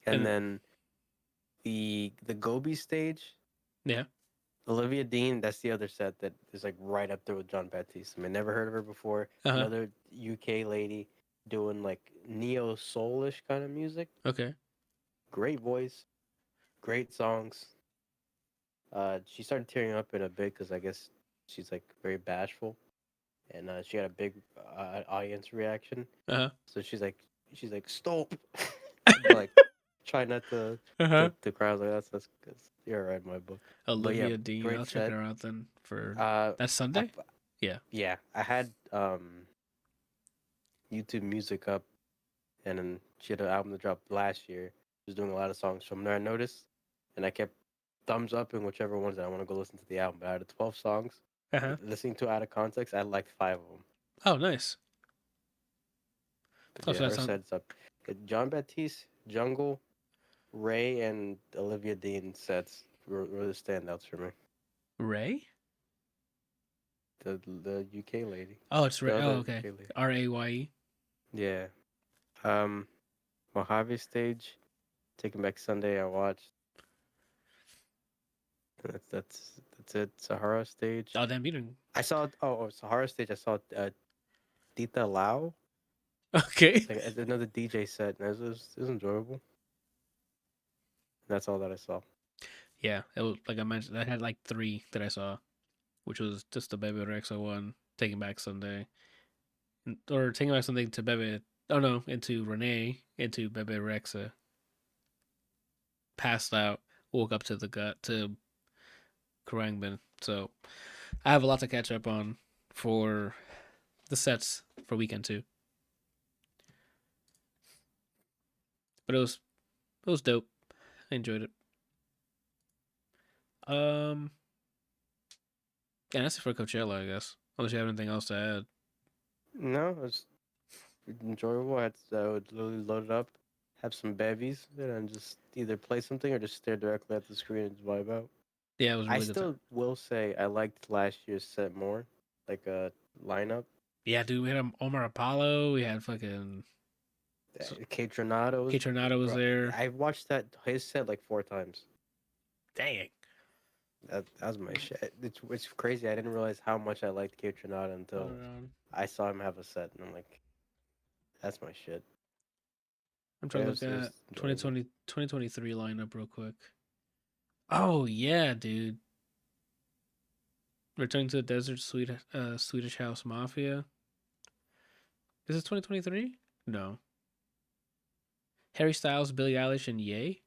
And And then the Gobi stage. yeah. Olivia Dean, that's the other set that is like right up there with John Baptiste. I mean, never heard of her before. Uh huh. Another UK lady doing like neo soulish kind of music. Okay. Great voice, great songs. She started tearing up in a bit because I guess she's like very bashful, and she had a big audience reaction. Uh So she's like stop, but like try not to huh. Uh huh. to cry. I was like that's you're right in my book. But yeah, Olivia Dean. great I'll check set. her out then for Uh, that's I, Sunday. Yeah. yeah, I had YouTube Music up, and then she had an album that dropped last year. She was doing a lot of songs from there. I noticed, and I kept thumbs up in whichever ones that I want to go listen to the album. But out of 12 songs, Uh huh. listening to out of context, I liked five of them. Oh, nice. But Oh, yeah, so that her sounds sets up. John Baptiste, Jungle, Ray, and Olivia Dean sets were the standouts for me. Ray. The UK lady, Oh, it's Ray. the Oh, other okay. UK lady. Raye. Yeah. Um, Mojave stage, Taking Back Sunday. I watched. That's it. Sahara stage. Oh, damn, you didn't. Sahara stage. I saw Tita Lau. Okay. It's like another DJ set. And it was enjoyable. And that's all that I saw. Yeah, it was like I mentioned. I had like three that I saw, which was just the Bebe Rexha one, Taking Back Sunday, or Taking Back Sunday to Bebe. Oh no, into Renee, into Bebe Rexha. Passed out, woke up to the gut to Karangbin. So I have a lot to catch up on for the sets for weekend two. But it was dope. I enjoyed it. Um, yeah, that's it for Coachella, I guess. Unless you have anything else to add. No, it was enjoyable. I would literally load it up, have some bevies, and then just either play something or just stare directly at the screen and just vibe out. Yeah, it was a I really good time. still will say I liked last year's set more, like a lineup. Yeah, dude, we had Omar Apollo. We had fucking Kate Tronado Kate was, Tornado was bro. there. I watched that his set like four times. Dang. That was my shit. It's crazy. I didn't realize how much I liked Kate Tronado until Around. I saw him have a set, and I'm like, that's my shit. I'm But trying to look it was at enjoyable. 2023 lineup real quick. Oh yeah, dude. Returning to the Desert, Swedish House Mafia. This is 2023? No. Harry Styles, Billie Eilish, and Ye.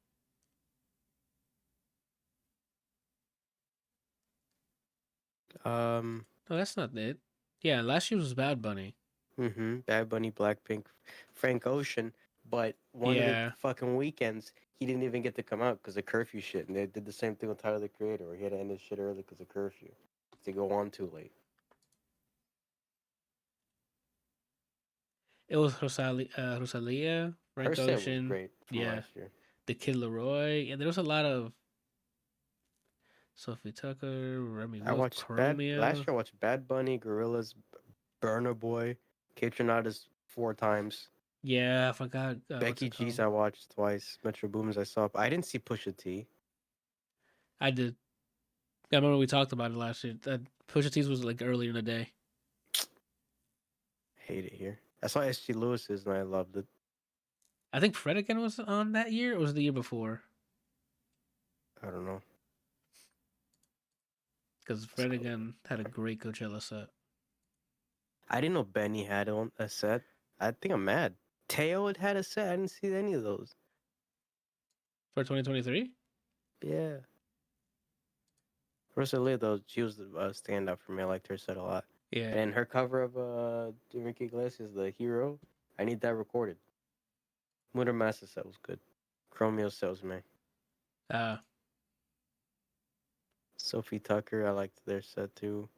Um, No, that's not it. Yeah, last year was Bad Bunny. Bad Bunny, Blackpink, Frank Ocean. But one of the Yeah, fucking weekends, he didn't even get to come out because of curfew shit. And they did the same thing with Tyler the Creator, where he had to end his shit early because of curfew to go on too late. It was Rosalia, Her Frank set was Ocean, great from yeah, last year. the Kid Leroy, and there was a lot of Sophie Tucker, Remy I Wolf, watched Bad last Chromia. year. I watched Bad Bunny, Gorillaz, Burner Boy, Kaytronadas 4 times. Yeah, I forgot what's Becky it G's called. I watched twice. Metro Booms I saw. I didn't see Pusha T. I did. I remember we talked about it last year. That Pusha T's was like earlier in the day. Hate it here. I saw SG Lewis's and I loved it. I think Fred again was on that year. Or was it the year before? I don't know. Because Let's Fred go. again had a great Coachella set I didn't know Benny had on a set. I think I'm mad. Teo had a set. I didn't see any of those. for 2023. Yeah. Rosalia though, she was the standout for me. I liked her set a lot. Yeah. And then her cover of Enrique Iglesias, "The Hero," I need that recorded. Mutter Massa set was good. Chromeo set was man. Uh, Sophie Tucker, I liked their set too.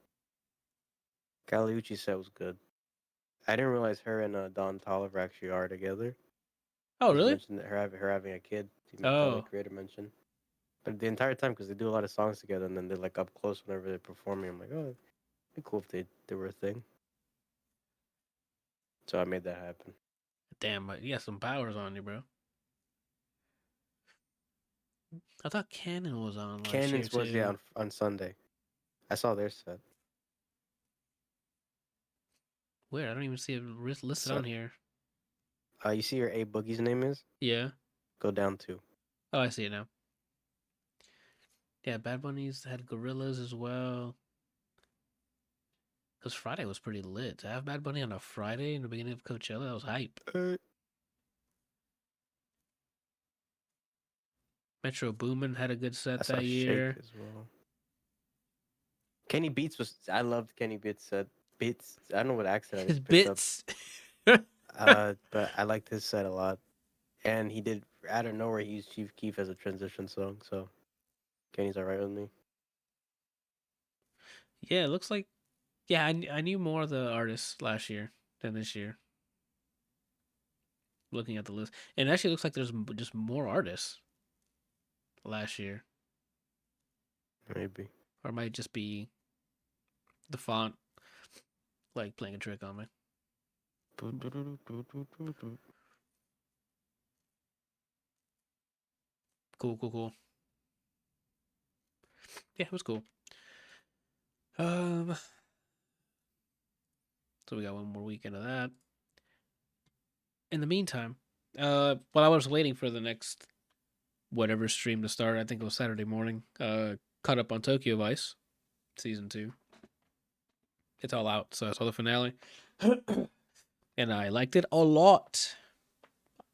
Caliucci set was good. I didn't realize her and Don Tolliver actually are together. oh, He's really? mentioned that her having a kid. The Oh, creator mentioned. But the entire time, because they do a lot of songs together, and then they're like up close whenever they're performing. I'm like, oh, it'd be cool if they were a thing. So I made that happen. damn. But you got some powers on you, bro. I thought Cannon was on last year Cannons was too. on Sunday. I saw their set. Where? I don't even see it listed So, on here. you see your A Boogie's name is? Yeah. Go down two. Oh, I see it now. Yeah, Bad Bunny's had Gorillas as well. Because Friday was pretty lit. To have Bad Bunny on a Friday in the beginning of Coachella, that was hype. Uh, Metro Boomin had a good I set saw that Shake year. as well. Kenny Beats was. I loved Kenny Beats set. Beats. I don't know what accent I His just picked up. bits. But I liked his set a lot. And he did out of nowhere. He used Chief Keef as a transition song. So Kenny's alright with me. Yeah, it looks like. Yeah, I knew more of the artists last year than this year. Looking at the list, and it actually looks like there's just more artists last year, Maybe. or it might just be the font like playing a trick on me. Cool, cool, cool. Yeah, it was cool. Um, so we got one more weekend of that. In the meantime, while I was waiting for the next whatever stream to start, I think it was Saturday morning. Caught up on Tokyo Vice season 2. It's all out, so I saw the finale, and I liked it a lot.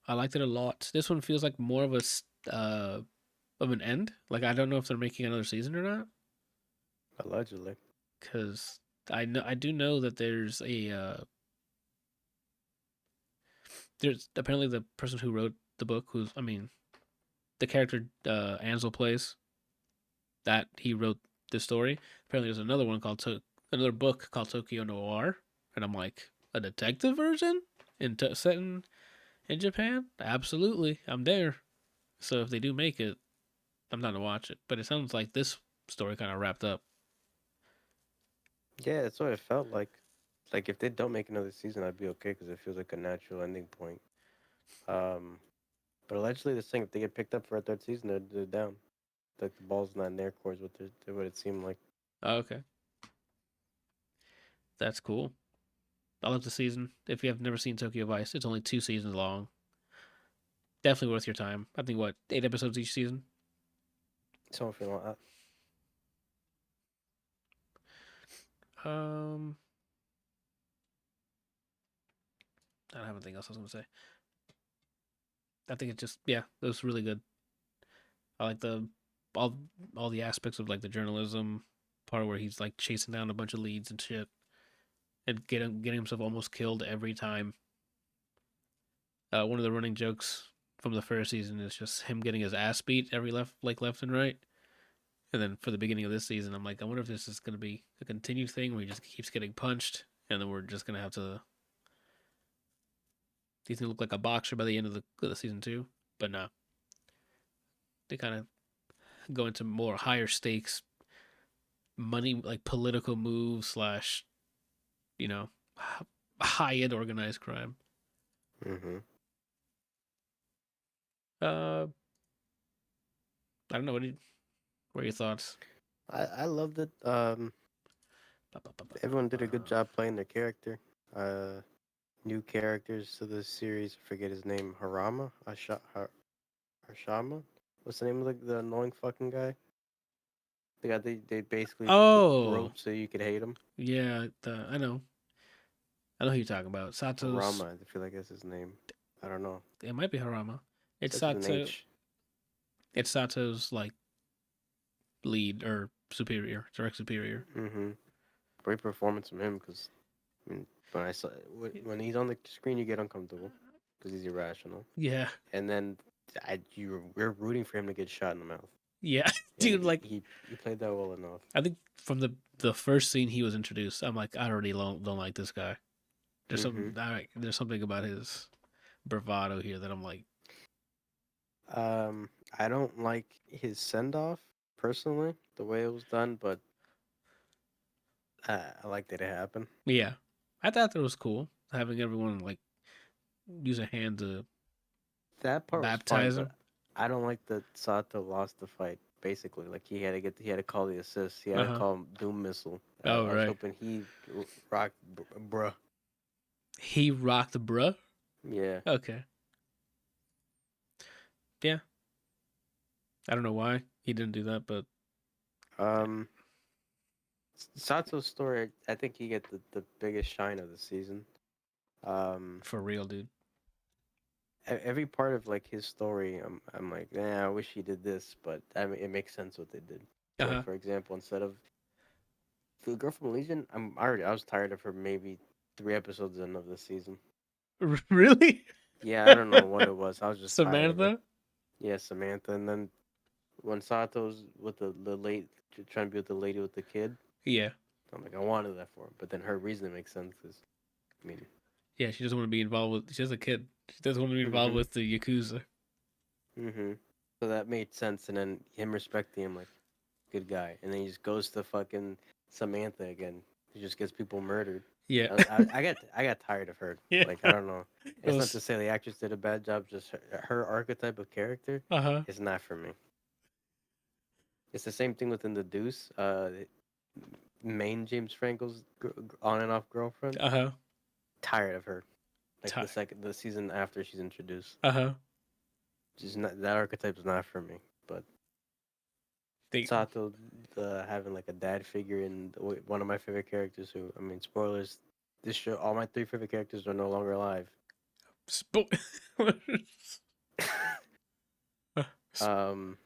I liked it a lot. This one feels like more of a uh of an end. Like I don't know if they're making another season or not, Allegedly. because I do know that there's apparently the person who wrote the book, who's I mean the character Ansel plays, that he wrote this story. Apparently, there's another one another book called Tokyo Noir, and I'm like, a detective version set in Japan? Absolutely, I'm there. So if they do make it, I'm down to watch it. But it sounds like this story kind of wrapped up. Yeah, that's what it felt like. Like if they don't make another season, I'd be okay because it feels like a natural ending point. Um, but allegedly, this thing, if they get picked up for a third season, they're down. Like the ball's not in their court, what it seemed like. Oh, okay, that's cool. I love the season. If you have never seen Tokyo Vice, it's only 2 seasons long. Definitely worth your time. I think what 8 episodes each season. Something like that. Um, I don't have anything else I was gonna say. I think it just it was really good. I like the all all the aspects of like the journalism part where he's like chasing down a bunch of leads and shit and getting himself almost killed every time. One of the running jokes from the first season is just him getting his ass beat every left and right. And then for the beginning of this season, I'm like, I wonder if this is gonna be a continued thing where he just keeps getting punched, and then we're just gonna have to He's gonna look like a boxer by the end of the season two. But no, they kind of go into more higher stakes money, like political moves slash, you know, high end organized crime. Mm-hmm. Uh, I don't know. What are your thoughts? I loved it. Everyone did a good job playing their character. Uh, New characters to the series. I forget his name. Harshama. What's the name of the annoying fucking guy? The guy they basically Oh, wrote so you could hate him. yeah. I know who you're talking about. Sato's. Harama. I feel like that's his name. I don't know. It might be Harama. It's Starts with an Sato. H. It's Sato's like lead or superior, direct superior. Mm-hmm. Great performance from him because I mean, when I saw when he's on the screen, you get uncomfortable because he's irrational, Yeah, and then we're rooting for him to get shot in the mouth, yeah, and dude. Like, he played that well enough. I think from the first scene he was introduced, I'm like, I already don't like this guy. Mm-hmm. There's something about his bravado here that I'm like, I don't like his send off personally, the way it was done, but I like that it happened. yeah. I thought that was cool having everyone like use a hand to That part was fine, baptize but him. I don't like that Sato lost the fight. Basically, like he had to call the assist. He had Uh to huh. call Doom Missile. Oh I was right. hoping he rocked, bruh. He rocked the bruh. Yeah. Okay. Yeah. I don't know why he didn't do that, but Um, Sato's story, I think he get the biggest shine of the season. Um, for real, dude. every part of like his story, I'm like, I wish he did this, but I mean, it makes sense what they did. Uh Like huh. for example, instead of the girl from Legion, I was tired of her maybe 3 episodes in of the season. Really? Yeah, I don't know what it was. I was just tired of her. Samantha? Yeah, Samantha, and then when Sato's with the late trying to be with the lady with the kid, Yeah. I'm like, I wanted that for him, but then her reasoning makes sense because I mean, Yeah, she doesn't want to be involved with. She's a kid. She doesn't want to be involved mhm, with the yakuza. mhm. So that made sense, and then him respecting him like good guy, and then he just goes to fucking Samantha again. He just gets people murdered. Yeah. I got tired of her. Yeah. Like I don't know. It It's not was. to say the actress did a bad job. Just her archetype of character Uh huh. is not for me. It's the same thing within the Deuce. Main James Franco's on and off girlfriend. Uh huh. Tired of her. Like Ty. the season after she's introduced. Uh huh. Just not, that archetype is not for me. But They. Sato, having like a dad figure in one of my favorite characters. Who I mean, spoilers. This show, all my three favorite characters are no longer alive. Spo- um,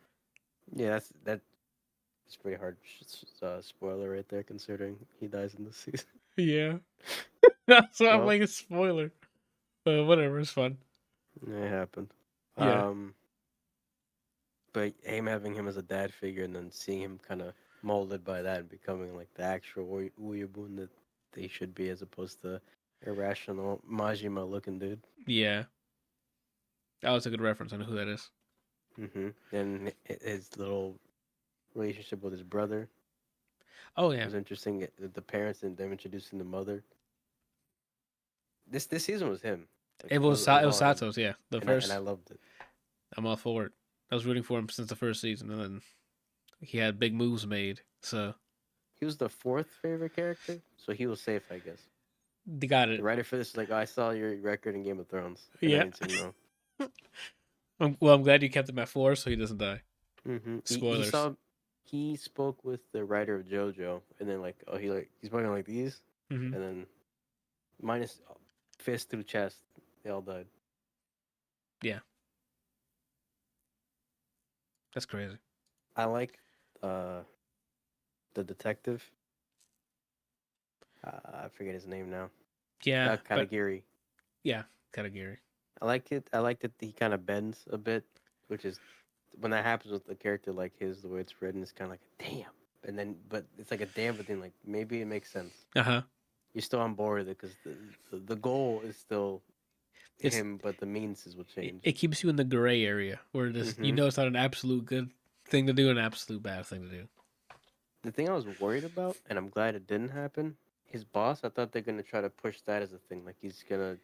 yeah, that's pretty hard. Spoiler right there, considering he dies in this season. yeah. That's why I'm Well, like a spoiler. But whatever, it's fun. it happened. Yeah. Um, but him having him as a dad figure and then seeing him kind of molded by that and becoming like the actual Uyabun that they should be, as opposed to irrational Majima looking dude. Yeah. That was a good reference. I know who that is. And his little relationship with his brother Oh yeah. was interesting. The parents and them introducing the mother. This season was him. Like it It was was all him, Sato's. Yeah. The and I first. loved it. I'm all for it. I was rooting for him since the first season, and then he had big moves made. So He was the fourth favorite character, so he was safe, I guess. they got The it. writer for this is like, oh, I saw your record in Game of Thrones, and I Yeah. need to know. I'm glad you kept him at 4 so he doesn't die. He Spoilers. saw he spoke with the writer of JoJo, and then like, oh, he's spoken like these, Hmm. and then minus fist through chest, they all died. Yeah, that's crazy. I like uh the detective. I forget his name now. Yeah, but Katagiri. yeah, kind of Gary. I like it. I like that he kind of bends a bit, which is when that happens with a character like his, the way it's written is kind of like damn, and then but it's like a damn, but then like maybe it makes sense. Uh huh. You're still on board with it because the goal is still It's him, but the means will change. it keeps you in the gray area where this you Hmm. know it's not an absolute good thing to do and an absolute bad thing to do. The thing I was worried about, and I'm glad it didn't happen, his boss, I thought they're gonna try to push that as a thing. Like he's gonna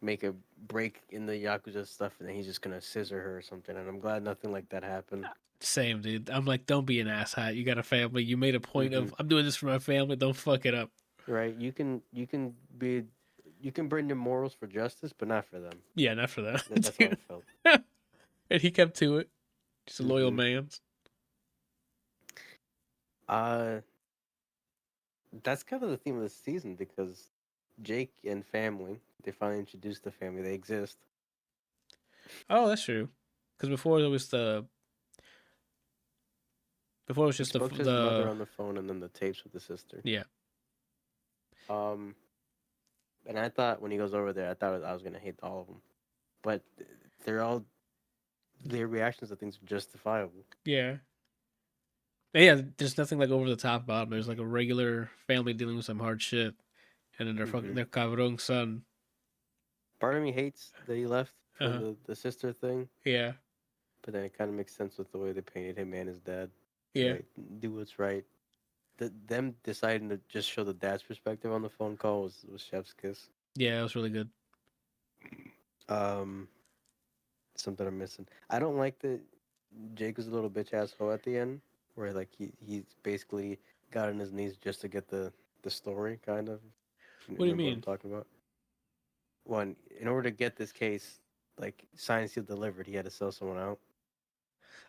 make a break in the Yakuza stuff and then he's just gonna scissor her or something. And I'm glad nothing like that happened. Same, dude. I'm like, don't be an asshat. You got a family. You made a point Hmm. of I'm doing this for my family. Don't fuck it up. Right? You can bring your morals for justice, but not for them. Yeah, not for that, That's how I dude. felt. And he kept to it. Just a loyal Hmm. man. Uh, that's kind of the theme of the season because Jake and family, they finally introduced the family. They exist. Oh, that's true. Because before it was He just spoke to his mother the on the phone and then the tapes with the sister. yeah. Um, and I thought when he goes over there, I thought I was gonna hate all of them, but they're all their reactions to things are justifiable. Yeah. Yeah, there's nothing like over the top about them. There's like a regular family dealing with some hard shit, and then Hmm. their cabrón son. Part of me hates that he left for Uh-huh. the sister thing, Yeah, but then it kind of makes sense with the way they painted him and his dad. yeah, Right, do what's right. Them deciding to just show the dad's perspective on the phone call was chef's kiss. yeah. It was really good. Um, something I'm missing. I don't like that Jake was a little bitch asshole at the end, where like he's basically got on his knees just to get the story, kind of. You What do you remember what I'm mean? talking about? One, in order to get this case, like signed, sealed, delivered, he had to sell someone out.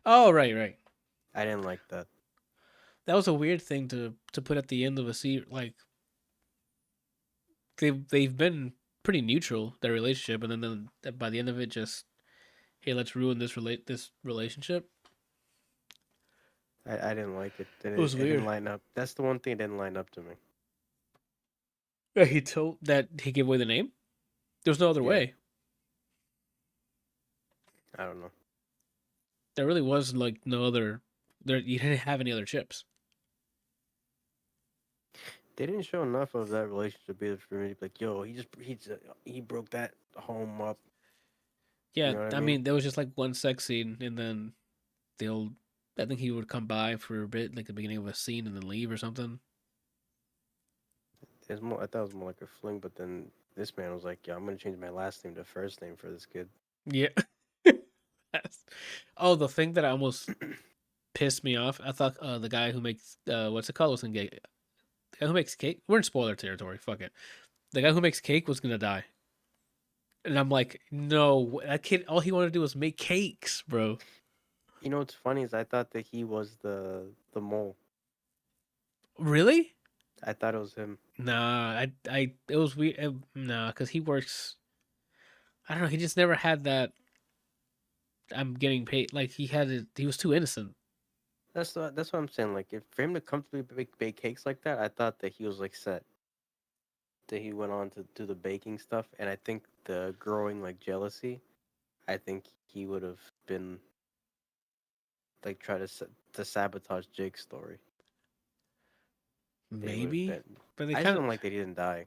Oh, right, right. I didn't like that. That was a weird thing to put at the end of a series. Like they've been pretty neutral their relationship, and then by the end of it, just hey, let's ruin this relationship. I didn't like it. It was It didn't weird. line up. That's the one thing that didn't line up to me. Yeah, he told that he gave away the name. There's no other Yeah, way. I don't know. There really was like no other. There you didn't have any other chips. They didn't show enough of that relationship either for me to be like, yo, he broke that home up. You Yeah, know what I I mean? mean there was just like one sex scene, and then they'll. I think he would come by for a bit, like the beginning of a scene, and then leave or something. It's more. I thought it was more like a fling, but then this man was like, "Yo, I'm gonna change my last name to first name for this kid." Yeah. Oh, the thing that almost pissed me off. I thought the guy who makes what's it called was gonna get the guy who makes cake. We're in spoiler territory. Fuck it. The guy who makes cake was gonna die, and I'm like, no, that kid. All he wanted to do was make cakes, bro. You know what's funny is I thought that he was the mole. Really? I thought it was him. Nah, it was weird. Nah, because he works. I don't know. He just never had that. I'm getting paid. Like he had it. He was too innocent. That's what I'm saying. Like, if for him to comfortably bake cakes like that, I thought that he was like set. That he went on to do the baking stuff, and I think the growing like jealousy. I think he would have been like try to sabotage Jake's story. It would have Maybe, been. but they I just kind of don't like that he didn't die.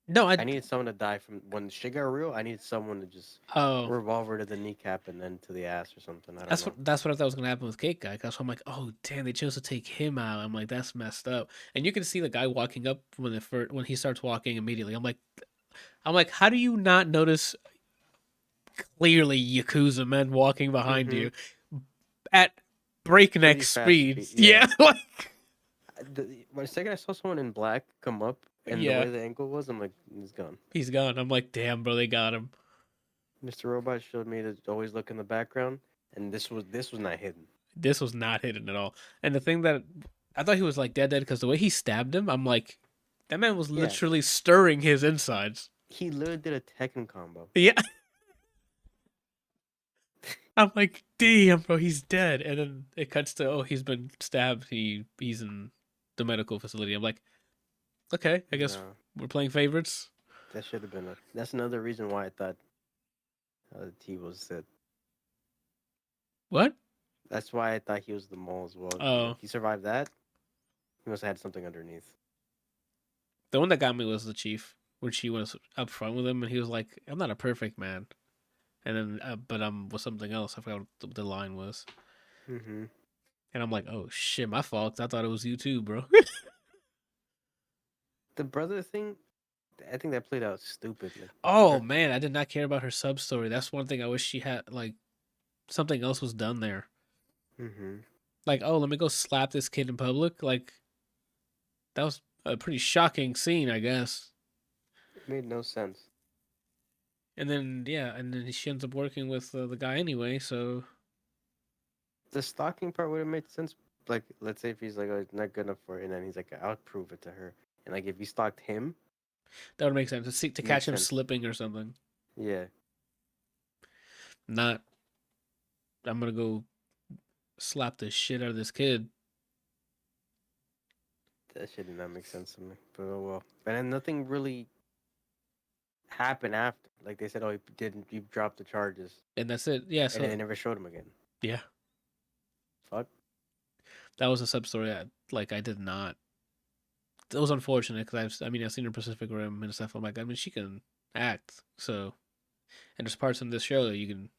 no. I needed someone to die from when shit got real. I needed someone to just Oh, revolver to the kneecap and then to the ass or something. I don't that's know. what I thought was gonna happen with Cake Guy. Cause I'm like, oh damn, they chose to take him out. I'm like, that's messed up. And you can see the guy walking up when he starts walking immediately. I'm like, how do you not notice clearly Yakuza men walking behind Mm-hmm. you at breakneck Pretty fast speed. speeds? Yeah. Yeah, like When the second I saw someone in black come up and the yeah, way the angle was, I'm like, he's gone. he's gone. I'm like, damn, bro, they got him. Mr. Robot showed me to always look in the background, and this was not hidden. This was not hidden at all. And the thing that I thought he was like dead because the way he stabbed him, I'm like, that man was Yeah, literally stirring his insides. he literally did a Tekken combo. Yeah, I'm like, damn, bro, he's dead. And then it cuts to, oh, he's been stabbed. He's in the medical facility. I'm like, okay, I guess No, we're playing favorites. that should have been a. That's another reason why I thought he was it. What? That's why I thought he was the mole as well. Oh, Like he survived that. He must have had something underneath. the one that got me was the chief. when she was up front with him, and he was like, "I'm not a perfect man," and then but I'm with something else. I forgot what the line was, Mm-hmm. and I'm like, "Oh shit, my fault. I thought it was you too, bro." The brother thing, I think that played out stupidly. Oh Her, man, I did not care about her sub story. That's one thing I wish she had. Like something else was done there. mm-hmm. Like, oh, let me go slap this kid in public. Like that was a pretty shocking scene, I guess. It made no sense. And then yeah, and then she ends up working with the guy anyway. So The stalking part would have made sense. Like, let's say if he's like, oh, it's not good enough for her, and then he's like, I'll prove it to her. And like, if he stalked him, that would make sense to see to it catch makes him sense. slipping or something. Yeah, Not I'm gonna go slap the shit out of this kid. that shit did not make sense to me. But oh well. And then nothing really happened after. Like they said, oh, he didn't. You dropped the charges, And that's it. Yeah, and then they so never showed him again. yeah. Fuck. That was a sub story I did not. It was unfortunate because I've seen her Pacific Rim and stuff. I'm like, I mean, she can act. So, and there's parts in this show that you can.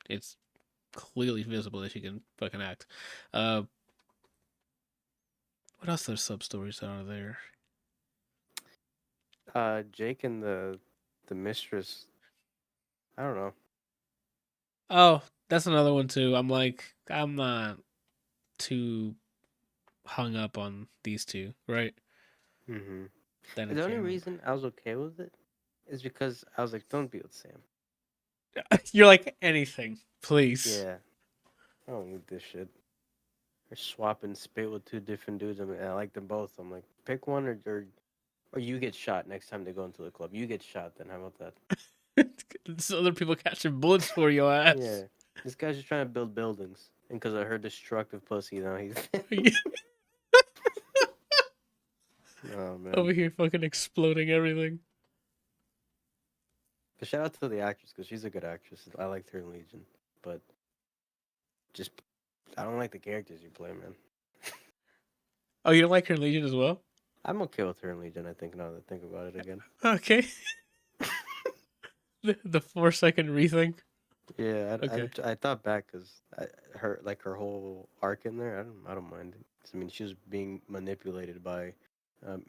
It's clearly visible that she can fucking act. Uh, what else? There's sub stories out of there. Jake and the mistress. I don't know. Oh, that's another one too. I'm like, I'm not too hung up on these two, right? Mm-hmm. Then I The only can't remember. reason I was okay with it is because I was like, don't be with Sam. You're like anything, please. Yeah, I don't need this shit. They're swapping spit with two different dudes. I mean, I like them both. I'm like, pick one or you get shot next time they go into the club. You get shot then. How about that? So other people catching bullets for your ass. Yeah. This guy's just trying to build buildings. And because of her destructive pussy, now he's. Oh, man. Over here fucking exploding everything. But shout out to the actress because she's a good actress. I liked her in Legion. But just, I don't like the characters you play, man. Oh, you don't like her in Legion as well? I'm okay with her in Legion, I think, now that I think about it again. Okay. The 4 second rethink. Yeah, Okay. I thought back because her like her whole arc in there. I don't mind it. I mean, she was being manipulated by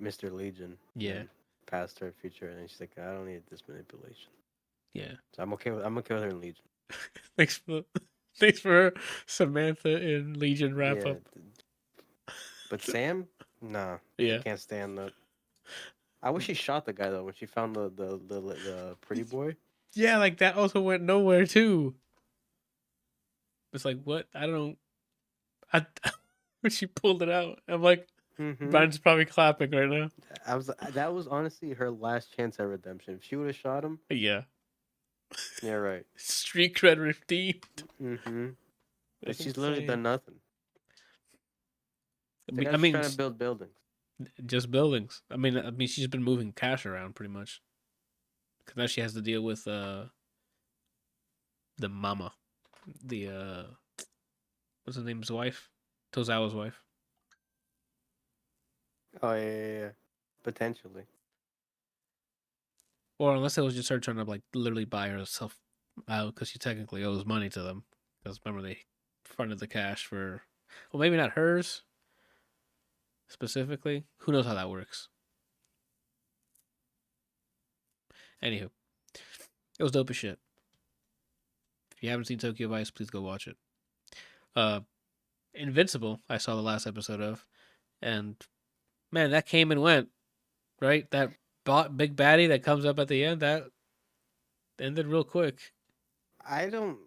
Mr. Legion, and Yeah. then past her, future, and then she's like, I don't need this manipulation. Yeah. So I'm okay with her in Legion. Thanks for thanks for Samantha in Legion wrap Yeah, up. but Sam, nah, I Yeah. can't stand that. I wish she shot the guy though when she found the pretty boy. Yeah, like that also went nowhere too. It's like what? I don't I when she pulled it out. I'm like Mm-hmm. Brian's probably clapping right now. That was honestly her last chance at redemption. If she would have shot him, Yeah. yeah, right. Street cred redeemed. Mm-hmm. But That's she's literally insane. done nothing. The I guy's just mean, trying to build buildings. just buildings. I mean, she's been moving cash around pretty much. Because now she has to deal with the mama, the what's his name's wife, Tozawa's wife. Oh yeah. Potentially. Or unless it was just her trying to like literally buy herself out because she technically owes money to them. Because remember they fronted the cash for, well, maybe not hers specifically. Who knows how that works? Anywho, it was dope as shit. If you haven't seen Tokyo Vice, please go watch it. Uh, Invincible, I saw the last episode of, and man, that came and went. Right, that big baddie that comes up at the end that ended real quick. I don't.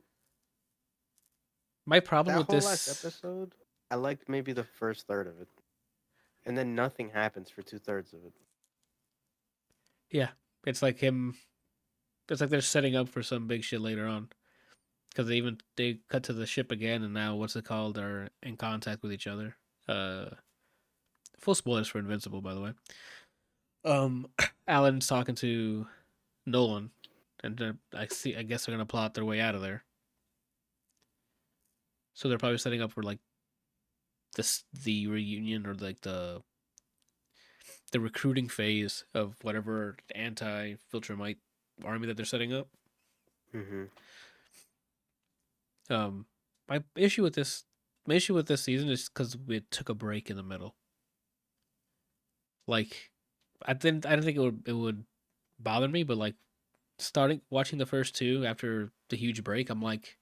My problem That with whole last this, episode, I liked maybe the first third of it, and then nothing happens for 2/3 of it. yeah, it's like him. It's like they're setting up for some big shit later on because they cut to the ship again, and now what's it called? Are in contact with each other. Uh, Full spoilers for Invincible, by the way. Alan's talking to Nolan, and I see. I guess they're gonna plot their way out of there. So they're probably setting up for like the reunion or like the recruiting phase of whatever anti-Viltrumite army that they're setting up. Mm-hmm. Um, my issue with this, my issue with this season is because we took a break in the middle. Like, I didn't think it would bother me, but like starting watching the first two after the huge break, I'm like,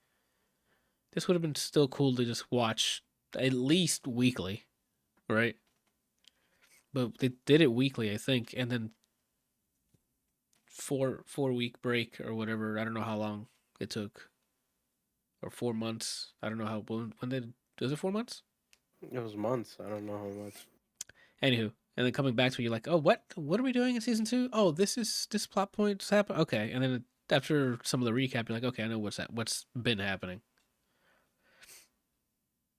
this would have been still cool to just watch at least weekly, right? But they did it weekly, I think, and then 4 week break or whatever. I don't know how long it took, or 4 months. I don't know how when did was it 4 months? It was months. I don't know how much. Anywho, and then coming back to it, you're like, oh, what are we doing in season two? Oh, this plot point's happen. Okay, and then after some of the recap, you're like, okay, I know what's been happening.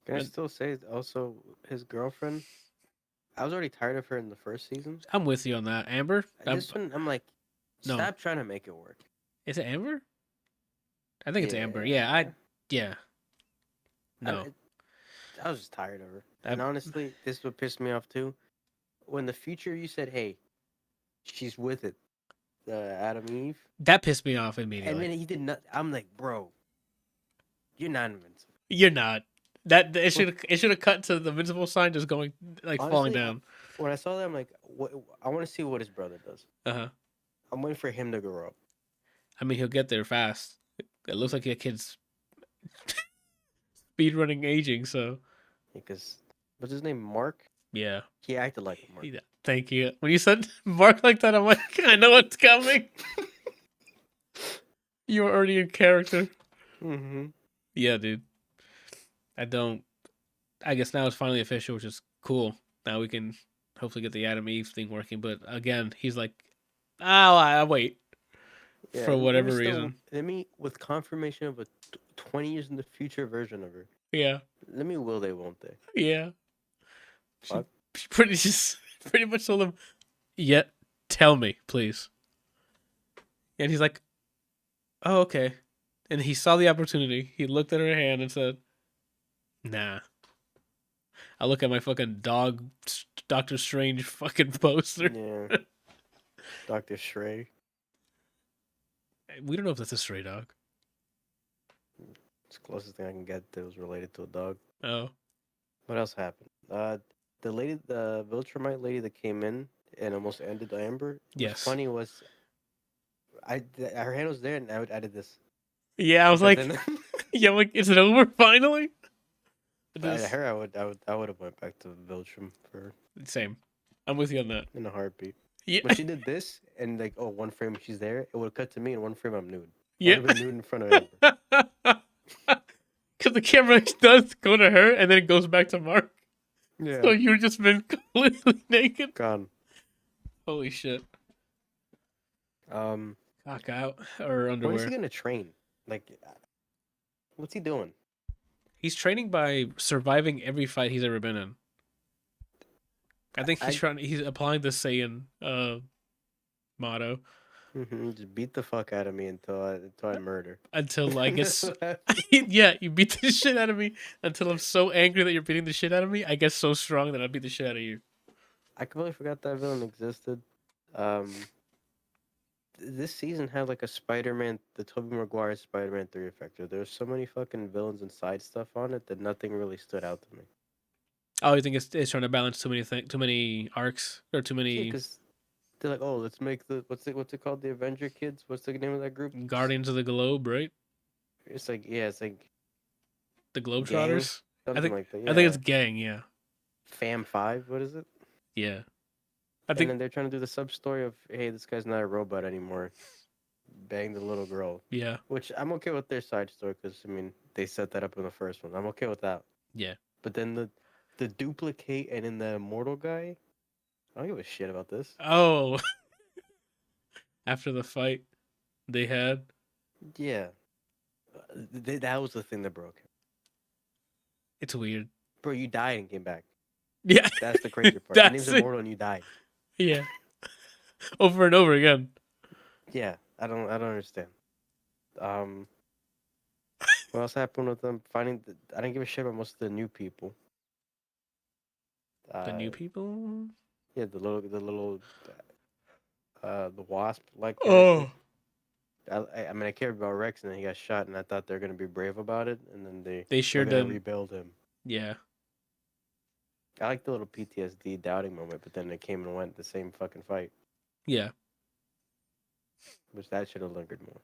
Can I And still say also his girlfriend? I was already tired of her in the first season. I'm with you on that, Amber. This one, I'm like, No, stop trying to make it work. is it Amber? I think it's Amber. Yeah, Yeah. yeah I, no. I was just tired of her. I, And honestly, this would piss me off too. When the future you said, hey, she's with it, Adam Eve, that pissed me off and immediately. then he did not. I'm like, bro, you're not invincible. You're not. That What? it should have cut to the Invincible sign just going like falling Honestly, down. when I saw that, I'm like, what? I want to see what his brother does. Uh huh. I'm waiting for him to grow up. I mean, he'll get there fast. It looks like a kid's speed running aging. So Because, what's his name? Mark? yeah. He acted like a Mark. Yeah. Thank you. When you said Mark like that, I'm like, I know what's coming. You were already in character. Mm-hmm. Yeah, dude. I don't. I guess now it's finally official, which is cool. Now we can hopefully get the Adam Eve thing working. But again, he's like, oh, I wait Yeah, for let me whatever still, reason. let me, with confirmation of a 20 years in the future version of her, Yeah, let me will they, won't they? yeah. She, Fuck. she pretty just pretty much told him, "Yeah, tell me, please." And he's like, "Oh, okay." And he saw the opportunity. He looked at her hand and said, "Nah." I look at my fucking dog, Doctor Strange fucking poster. Yeah, Dr. Shrey. We don't know if that's a stray dog. It's the closest thing I can get that was related to a dog. Oh, What else happened? The lady, the Viltrumite lady that came in and almost ended Amber. What's yes. funny was, her hand was there and I did this. Yeah, I was Because like, then, yeah, I'm like, is it over finally? It is her, I would have went back to Viltrum for same. I'm with you on that. in a heartbeat. Yeah, When she did this and like, oh, one frame she's there, it would have cut to me, and one frame I'm nude. I would yeah. have been nude in front of Amber. Because the camera does go to her and then it goes back to Mark. So Yeah, you've just been completely naked. gone. Holy shit. Um, Cock out or when is he underwear. gonna train? Like, what's he doing? He's training by surviving every fight he's ever been in. I think I he's applying the Saiyan motto just beat the fuck out of me until I murder. until I That's guess what happened. yeah, you beat the shit out of me until I'm so angry that you're beating the shit out of me. I guess so strong that I beat the shit out of you. I completely forgot that villain existed. Um, this season had like a Spider-Man, the Tobey Maguire Spider-Man 3 effect. There's so many fucking villains and side stuff on it that nothing really stood out to me. Oh, you think it's trying to balance too many arcs or too Yeah, many because they're like, oh, let's make the what's it called? The Avenger Kids. What's the name of that group? Guardians of the Globe, right? It's like yeah, it's like The gang, Globetrotters. something like that. I think it's Yeah, gang. Yeah, Fam Five. What is it? yeah. I And think then they're trying to do the sub story of hey, this guy's not a robot anymore. Bang the little girl. yeah, Which I'm okay with their side story because I mean they set that up in the first one. I'm okay with that. yeah. But then the duplicate and in the immortal guy, I don't give a shit about this. Oh, after the fight they had, Yeah, that was the thing that broke him. it's weird. Bro, you died and came back. Yeah, That's the crazy part. Your name's that's it. immortal and you died. Yeah, over and over again. Yeah, I don't understand. Um, what else happened with them? I didn't give a shit about most of the new people. The Uh, new people. Yeah, the little the wasp like character. Oh, I mean, I cared about Rex, and then he got shot, and I thought they're gonna be brave about it, and then they they're sure gonna didn't. rebuild him. Yeah, I like the little PTSD doubting moment, but then it came and went the same fucking fight, yeah. which that should have lingered more.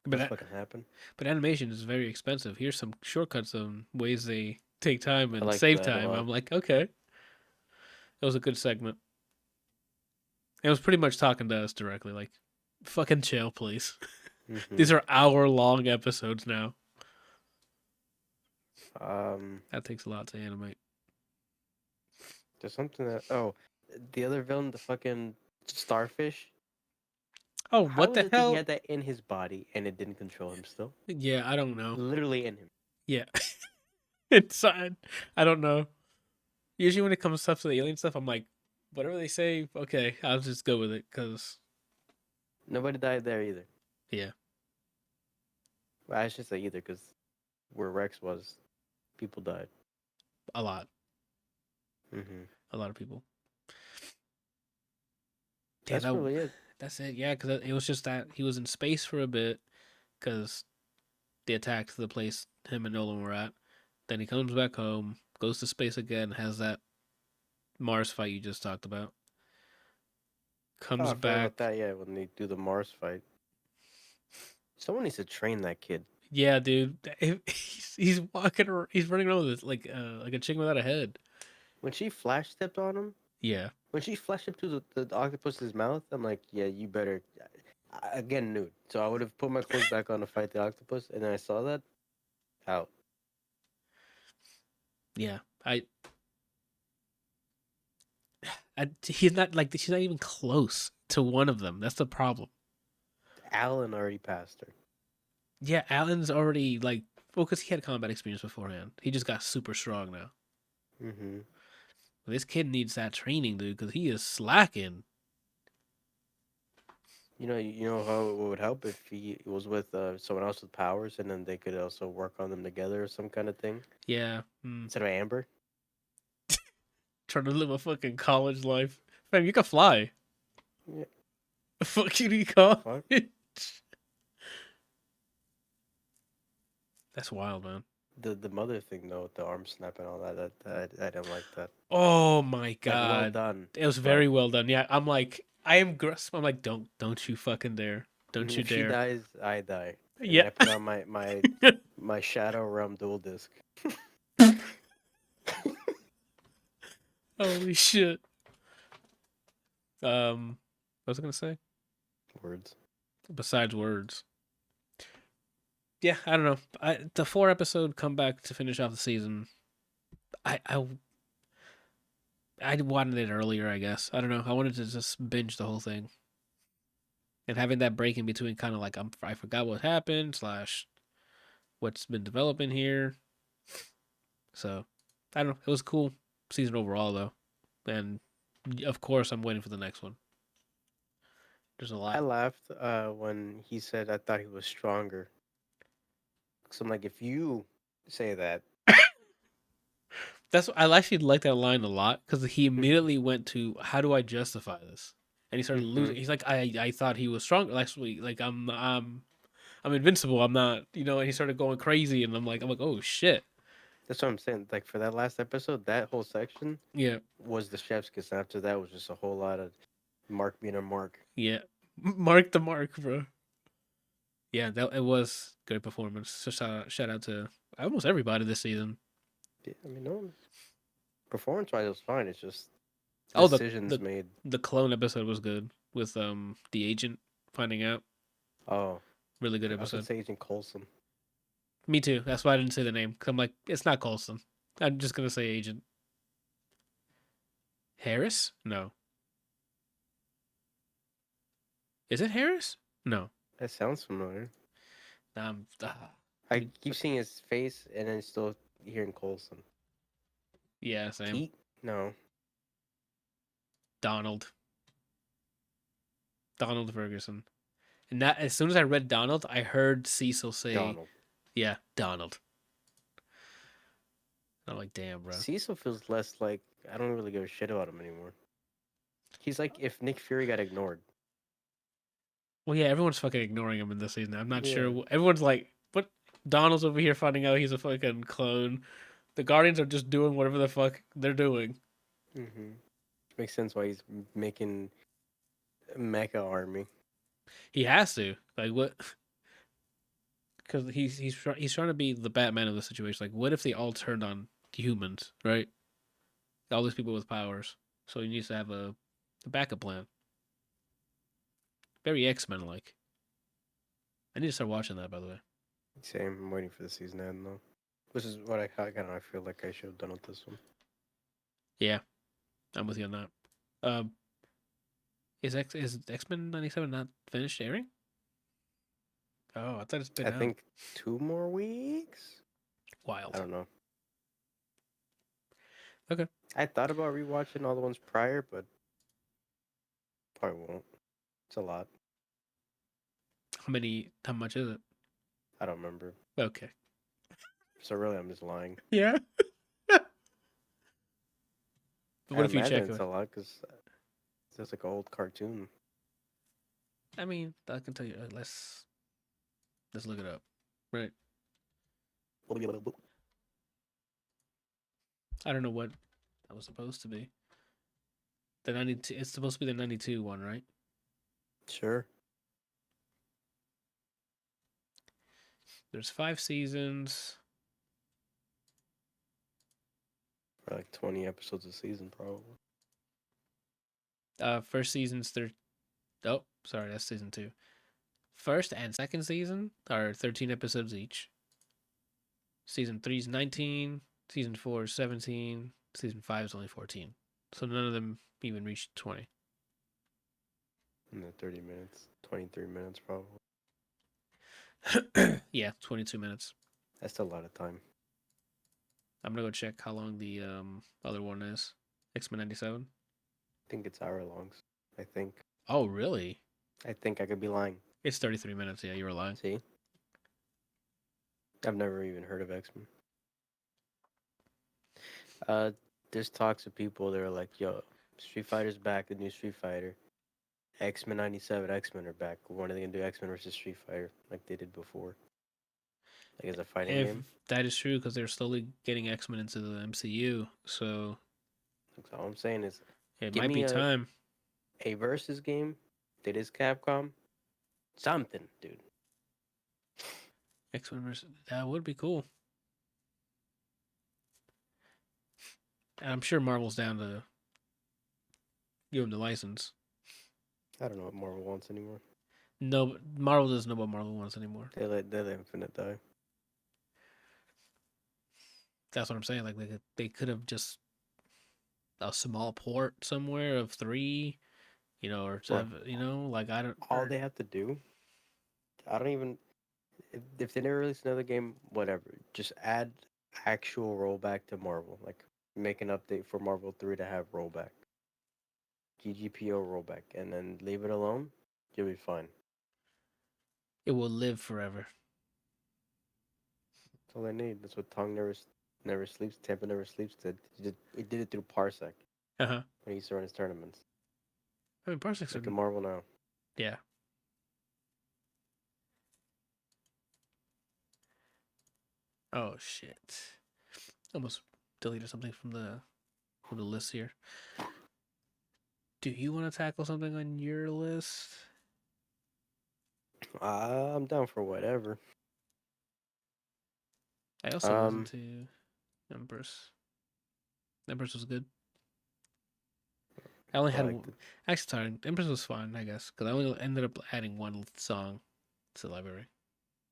But What's fucking happened? but animation is very expensive. Here's some shortcuts on ways they take time I and like save that a time. lot. I'm like, okay, that was a good segment. It was pretty much talking to us directly, like, fucking chill, please. Hmm. These are hour-long episodes now. Um, That takes a lot to animate. there's something that the other villain, the fucking starfish. Oh, what How is the it that he hell? had that in his body and it didn't control him still? Yeah, I don't know. Literally in him. Yeah, it's I don't know. Usually when it comes to stuff to the alien stuff, I'm like, whatever they say, okay, I'll just go with it because Nobody died there either. yeah, Well, I should say either because where Rex was, people died. a lot, Hmm. a lot of people. Yeah, That's really it. that's it. Yeah, because it was just that he was in space for a bit because they attacked the place him and Nolan were at. Then he comes back home, goes to space again, has that Mars fight you just talked about. Oh, Comes I forgot about back. that. Yeah, when they do the Mars fight, someone needs to train that kid. Yeah, dude, he's walking, he's running around with like a chicken without a head. When she flash stepped on him, Yeah, when she flash stepped to the octopus's mouth, I'm like, yeah, you better. Again, nude. So I would have put my clothes back on to fight the octopus, and then I saw that out. yeah. He's not like she's not even close to one of them. That's the problem. Alan already passed her. Yeah, Alan's already like well, because he had combat experience beforehand. He just got super strong now. Hmm. This kid needs that training, dude, because he is slacking. You know how it would help if he was with someone else with powers, and then they could also work on them together or some kind of thing Yeah, instead of Amber. trying to live a fucking college life. Fam, you can fly. Yeah, The fuck you call fuck. it? That's wild, man. The mother thing though, with the arm snap and all that I didn't like that. Oh my Like, well god, done, it was but very well done. Yeah, I'm like, I am. I'm like, don't you fucking dare, don't you if she dare. dies, I die. And then Yeah. I put on my Shadow Realm dual disc. Holy shit. What was I gonna say? Words. Besides words. Yeah, I don't know. The 4 episode comeback to finish off the season. I I I wanted it earlier. I guess I don't know. I wanted to just binge the whole thing, and having that break in between, kind of like I forgot what happened slash what's been developing here. So I don't know. It was a cool season overall though, and of course I'm waiting for the next one. There's a I lot. laughed when he said I thought he was stronger. So I'm like, if you say that, That's I actually like that line a lot because he immediately went to how do I justify this, and he started hmm losing. He's like I thought he was strong last week. Like I'm invincible. I'm not. And he started going crazy, and I'm like oh shit. that's what I'm saying. Like for that last episode, that whole section Yeah, was the chef's kiss. And after that was just a whole lot of Mark being a Mark. yeah. Mark the mark, bro. Yeah, that it was great performance. So shout out to almost everybody this season. Yeah, I mean, no, performance wise, it was fine. It's just Oh, decisions made. the clone episode was good with the agent finding out. Oh, Really good I was gonna episode. say Agent Coulson. Me too. That's why I didn't say the name. Cause I'm like, it's not Colson. I'm just gonna say Agent Harris. No, is it Harris? No. That sounds familiar. Um. I keep seeing his face and then still hearing Coulson. Yeah, same. Pete? No, Donald. Donald Ferguson. And that as soon as I read Donald, I heard Cecil say, Donald. "Yeah, Donald." I'm like, damn, bro. Cecil feels less like I don't really give a shit about him anymore. He's like if Nick Fury got ignored. Well, yeah, everyone's fucking ignoring him in this season. I'm not Yeah. sure. Everyone's like, what? Donald's over here finding out he's a fucking clone. The Guardians are just doing whatever the fuck they're doing. Mm-hmm. Makes sense why he's making a mecha army. He has to. Like, what? Because he's trying to be the Batman of the situation. Like, what if they all turned on humans, right? All these people with powers. So he needs to have a backup plan. Very X Men like. I need to start watching that, by the way. Same. I'm waiting for the season to end though. Which is what I kind of I feel like I should have done with this one. Yeah, I'm with you on that. Um, is X Men '97 not finished airing? Oh, I thought it's been I out. think 2 more weeks. I Wild. don't know. Okay. I thought about rewatching all the ones prior, but probably won't. It's a lot. How many? How much is it? I don't remember. Okay. So really, I'm just lying. Yeah. But I what if you imagine check it's it? a lot because it's just like an old cartoon. I mean, I can tell you. Let's look it up. Right. I don't know what that was supposed to be. The 92. It's supposed to be the 92 one, right? Sure. There's 5 seasons. For like 20 episodes a season, probably. First season's third. Oh, sorry, that's season 2. First and second season are 13 episodes each. Season 3 is 19. Season 4 is 17. Season 5 is only 14. So none of them even reached 20. In the 30 minutes, 23 minutes, probably. Yeah, 22 minutes. That's still a lot of time. I'm gonna go check how long the other one is. X Men '97. I think it's hour longs. I think. Oh, really? I think I could be lying. It's 33 minutes. Yeah, you were lying. See? I've never even heard of X Men. Uh, there's talks of people that are like, yo, Street Fighter's back, the new Street Fighter. X Men 97 X Men are back. When are they gonna do X Men versus Street Fighter like they did before? Like as a fighting If game? that is true, because they're slowly getting X Men into the MCU, so That's all I'm saying is it give might me be time. a versus game that is Capcom. Something, dude. X Men versus that would be cool. And I'm sure Marvel's down to give them the license. I don't know what Marvel wants anymore. No, Marvel doesn't know what Marvel wants anymore. They let Infinite die. That's what I'm saying. Like they could have just a small port somewhere of 3, or Bro, 7. Like I don't. all they have to do, I don't even if they never release another game, whatever. Just add actual rollback to Marvel. Like make an update for Marvel 3 to have rollback. GGPO rollback and then leave it alone, you'll be fine. It will live forever. That's all they need. That's what Tong never sleeps. Tampa never sleeps. Did it did it through Parsec Uh huh. when he used to run his tournaments. I mean, Parsecs Look at are. Marvel now. Yeah. Oh shit. Almost deleted something from the list here. Do you want to tackle something on your list? I'm down for whatever. I also listened Um, to Empress. Empress was good. I only I had liked it. actually sorry, Empress was fine, I guess, because I only ended up adding one song to the library.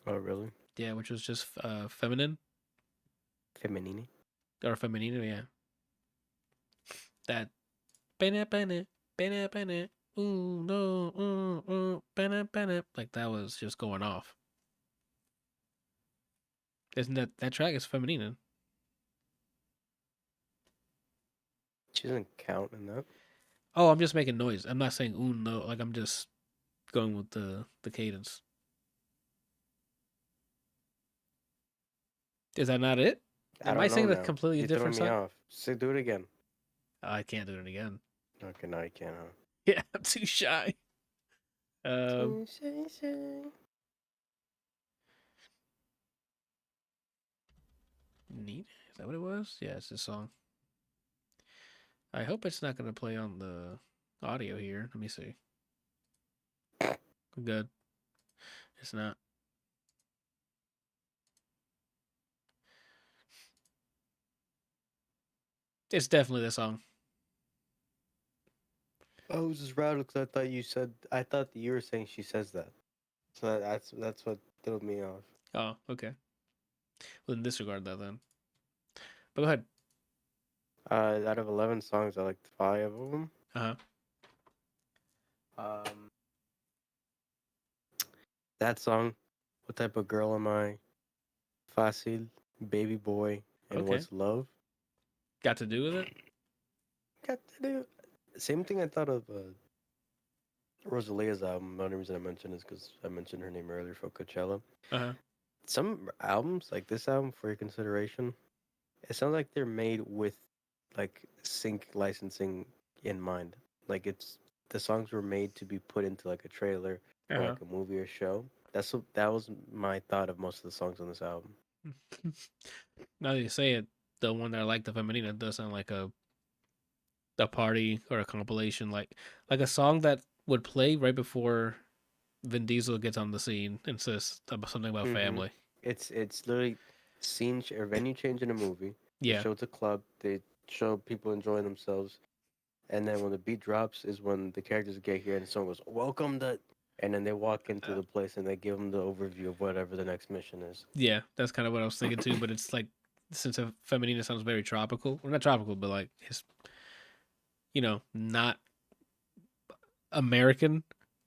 Oh really? Yeah, which was just feminine Feminini. or feminino. Yeah, that bene bene bene bene. Ooh no, bene bene. Like that was just going off. Isn't that track is feminine? She doesn't count in that. Oh, I'm just making noise. I'm not saying ooh no. Like I'm just going with the cadence. Is that not it? I Am I don't know singing a now. completely You're throwing different me song? off. Say do it again. I can't do it again. Okay, no, you can't. Huh? Yeah, I'm too shy. Um, Shay. Neat. Is that what it was? Yeah, it's this song. I hope it's not going to play on the audio here. Let me see. Good. It's not. It's definitely this song. I was just rattled because I thought that you were saying she says that. So that's what threw me off. Oh, okay. Well, then disregard that then. But go ahead. Out of 11 songs, I liked five of them. Uh huh. Um, that song, "What Type of Girl Am I?" Facil, "Baby Boy," and Okay. "What's Love." Got to do with it? Got to do. Same thing I thought of Rosalia's album. The only reason I mentioned is because I mentioned her name earlier for Coachella. Uh huh. Some albums, like this album, for your consideration, it sounds like they're made with like sync licensing in mind. Like it's the songs were made to be put into like a trailer or Uh like a movie or show. That was my thought of most of the songs on this album. huh. Now that you say it, the one that I like, the Feminina, does sound like a party or a compilation, like a song that would play right before Vin Diesel gets on the scene and says about something about Hmm family. It's literally or venue change in a movie. They Yeah, show it's a club. They show people enjoying themselves, and then when the beat drops is when the characters get here and the song goes "Welcome to," and then they walk into uh, the place and they give them the overview of whatever the next mission is. yeah, that's kind of what I was thinking too. But it's like since a Feminina sounds very tropical, or not tropical, but like his, not American.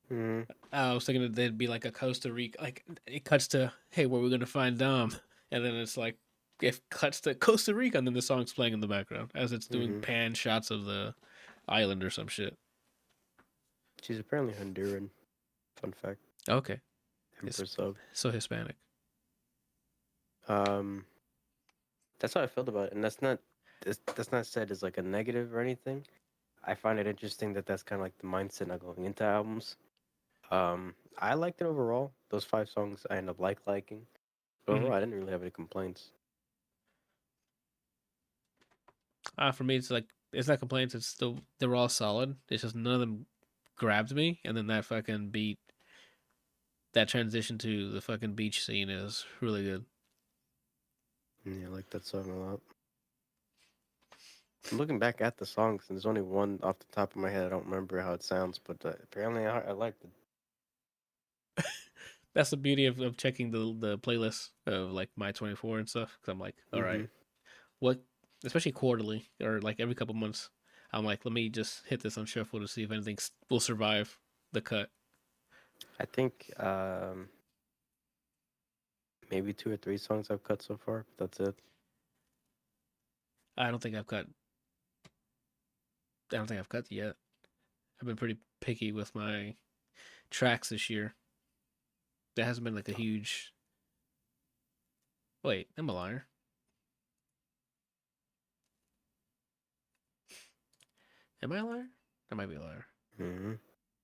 Hmm I was thinking that they'd be like a Costa Rica, like it cuts to, hey, where we're gonna find Dom, and then it's like it cuts to Costa Rica, and then the song's playing in the background as it's doing hmm pan shots of the island or some shit. She's apparently Honduran. Fun fact. Okay, it's Empress of. so Hispanic. Um, that's how I felt about it, and that's not said as like a negative or anything. I find it interesting that that's kind of like the mindset now going into albums. I liked it overall. Those five songs I end up liking. But Mm-hmm. overall, I didn't really have any complaints. For me, it's like it's not complaints. It's still they were all solid. It's just none of them grabbed me, and then that fucking beat, that transition to the fucking beach scene is really good. Yeah, I like that song a lot. I'm looking back at the songs, and there's only one off the top of my head. I don't remember how it sounds, but apparently I liked it. That's the beauty of checking the playlist of like my 24 and stuff. Because I'm like, all Hmm right, what, especially quarterly or like every couple months, I'm like, let me just hit this on shuffle to see if anything will survive the cut. I think maybe two or three songs I've cut so far, but that's it. I don't think I've cut. I don't think I've cut yet. I've been pretty picky with my tracks this year. There hasn't been like a huge. Wait, I'm a liar. Am I a liar? I might be a liar. Hmm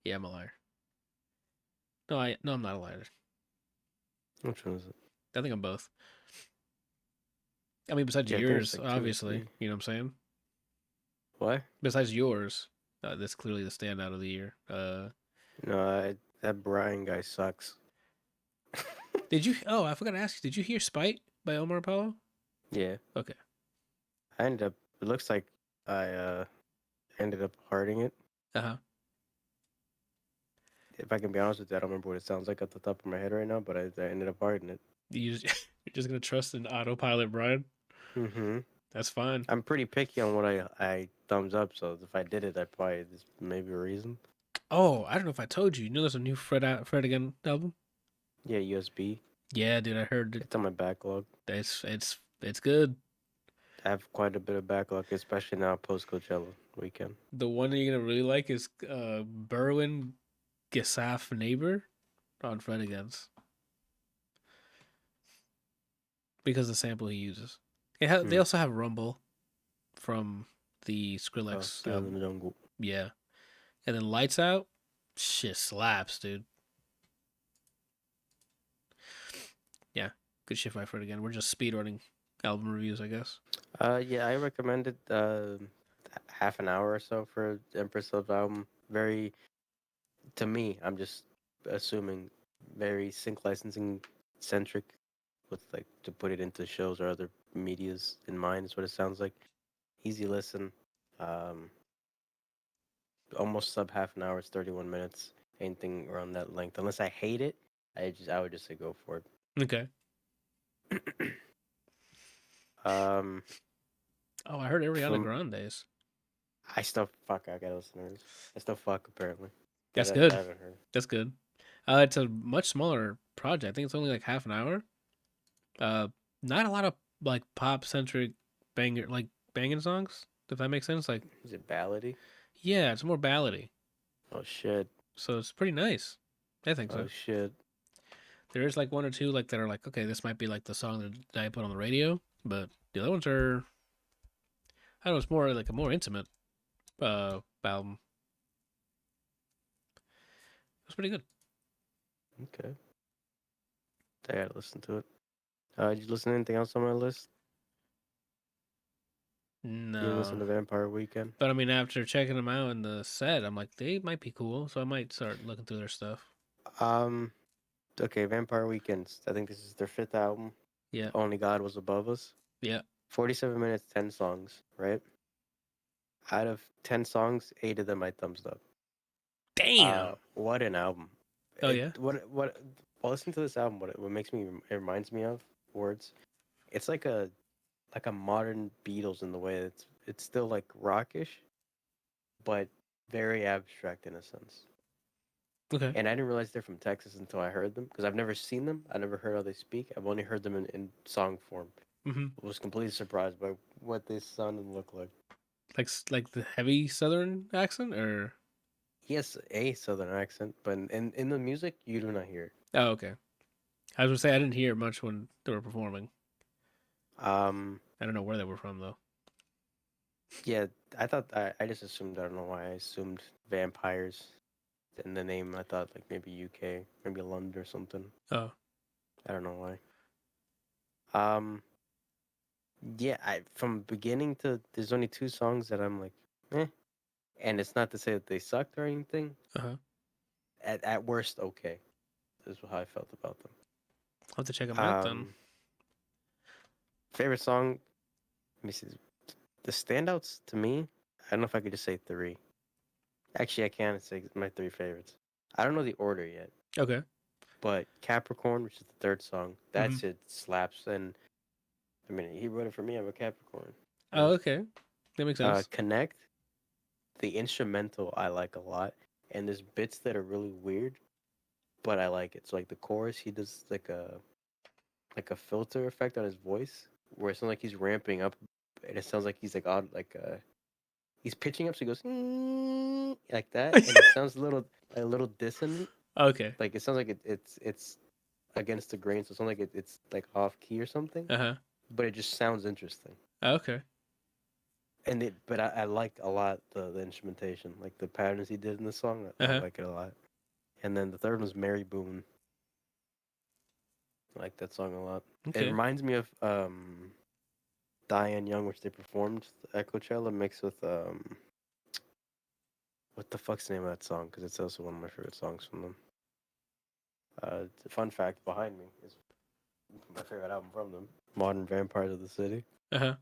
Yeah, I'm a liar. No, I'm not a liar. Which one is it? I think I'm both. I mean, besides Yeah, I think it's yours, like two or obviously. three. You know what I'm saying? What? Besides yours, that's clearly the standout of the year. No, that Brian guy sucks. Did you? Oh, I forgot to ask you. Did you hear "Spite" by Omar Apollo? Yeah, Okay. I ended up. It looks like I ended up hearting it. Uh huh. If I can be honest with you, I don't remember what it sounds like at the top of my head right now, but I ended up hearting it. You're just gonna trust an autopilot, Brian. Hmm That's fine. I'm pretty picky on what I thumbs up, so if I did it, I probably there's maybe a reason. Oh, I don't know if I told you. You know, there's a new Fred again album. Yeah, USB. Yeah, dude, I heard it. It's on my backlog. It's good. I have quite a bit of backlog, especially now post Coachella weekend. The one that you're gonna really like is Berwin Gesaf Neighbor on Fred again's because the sample he uses. They Hmm. also have Rumble from the Skrillex Still in album. the jungle. Yeah, and then Lights Out, shit slaps, dude. Yeah, good shit by Fred again. We're just speedrunning album reviews, I guess. Yeah, I recommended half an hour or so for Empress of album. Very, to me, I'm just assuming very sync licensing centric with like to put it into shows or other medias in mind is what it sounds like. Easy listen. Um, almost sub half an hour. It's 31 minutes. Anything around that length, unless I hate it, I would just say go for Okay. it. um, Oh, I heard Ariana from Grande's. I still fuck. I gotta listen to this. I still fuck apparently. That That's I good. haven't heard. That's good. It's a much smaller project. I think it's only like half an hour. Uh, not a lot of like pop centric banger like banging songs. If that makes sense. Like, Is it ballady? yeah, it's more ballady, Oh shit. so it's pretty nice. I think Oh so. shit. There is like one or two like that are like, okay, this might be like the song that I put on the radio, but the other ones are, I don't know, it's more like a more intimate album. It's pretty good. Okay. I gotta listen to it. Did you listen to anything else on my list? You didn't listen No, to Vampire Weekend? but I mean, after checking them out in the set, I'm like, they might be cool, so I might start looking through their stuff. Um. Okay, Vampire Weekends. I think this is their fifth album. Yeah, Only God Was Above Us. yeah. 47 minutes, 10 songs. Right. Out of 10 songs, 8 of them I thumbs up. Damn. What an album! Oh It yeah. what While listening to this album, what makes me it reminds me of words. It's like a modern Beatles in the way that it's still like rockish, but very abstract in a sense. Okay. And I didn't realize they're from Texas until I heard them because I've never seen them. I never heard how they speak. I've only heard them in song form. Mm-hmm. I was completely surprised by what they sound and look like. Like the heavy Southern accent, or He has a southern accent, but in the music, you do not hear it. oh okay. I was gonna say I didn't hear much when they were performing. Um, I don't know where they were from though. yeah, I just assumed, I don't know why I assumed vampires in the name. I thought like maybe UK, maybe London or something. Oh, I don't know why. Um, yeah, I from beginning to there's only two songs that I'm like, eh. And it's not to say that they sucked or anything. uh huh. At worst, okay. This is how I felt about them. I'll have to check them out then. Um, favorite song. Let me see. The standouts to me. I don't know if I could just say three. Actually, I can say my three favorites. I don't know the order yet, Okay. but Capricorn, which is the third song, that Mm-hmm. shit slaps. And I mean, he wrote it for me. I'm a Capricorn. Oh, Right? okay. That makes sense. Connect. The instrumental I like a lot, and there's bits that are really weird, but I like it. So like the chorus, he does like a filter effect on his voice, where it sounds like he's ramping up, and it sounds like he's like odd, like he's pitching up, so he goes like that, and it sounds a little dissonant. Okay. Like it sounds like it's against the grain, so it sounds like it's like off key or something. Uh huh. But it just sounds interesting, Okay. and but I like a lot the instrumentation, like the patterns he did in the song. Uh I huh. like it a lot. And then the third one was Mary Boone. I like that song a lot. It Okay. reminds me of Diane Young, which they performed at Coachella, mixed with what the fuck's the name of that song? Because it's also one of my favorite songs from them. Fun fact behind me is my favorite album from them, Modern Vampires of the City. Uh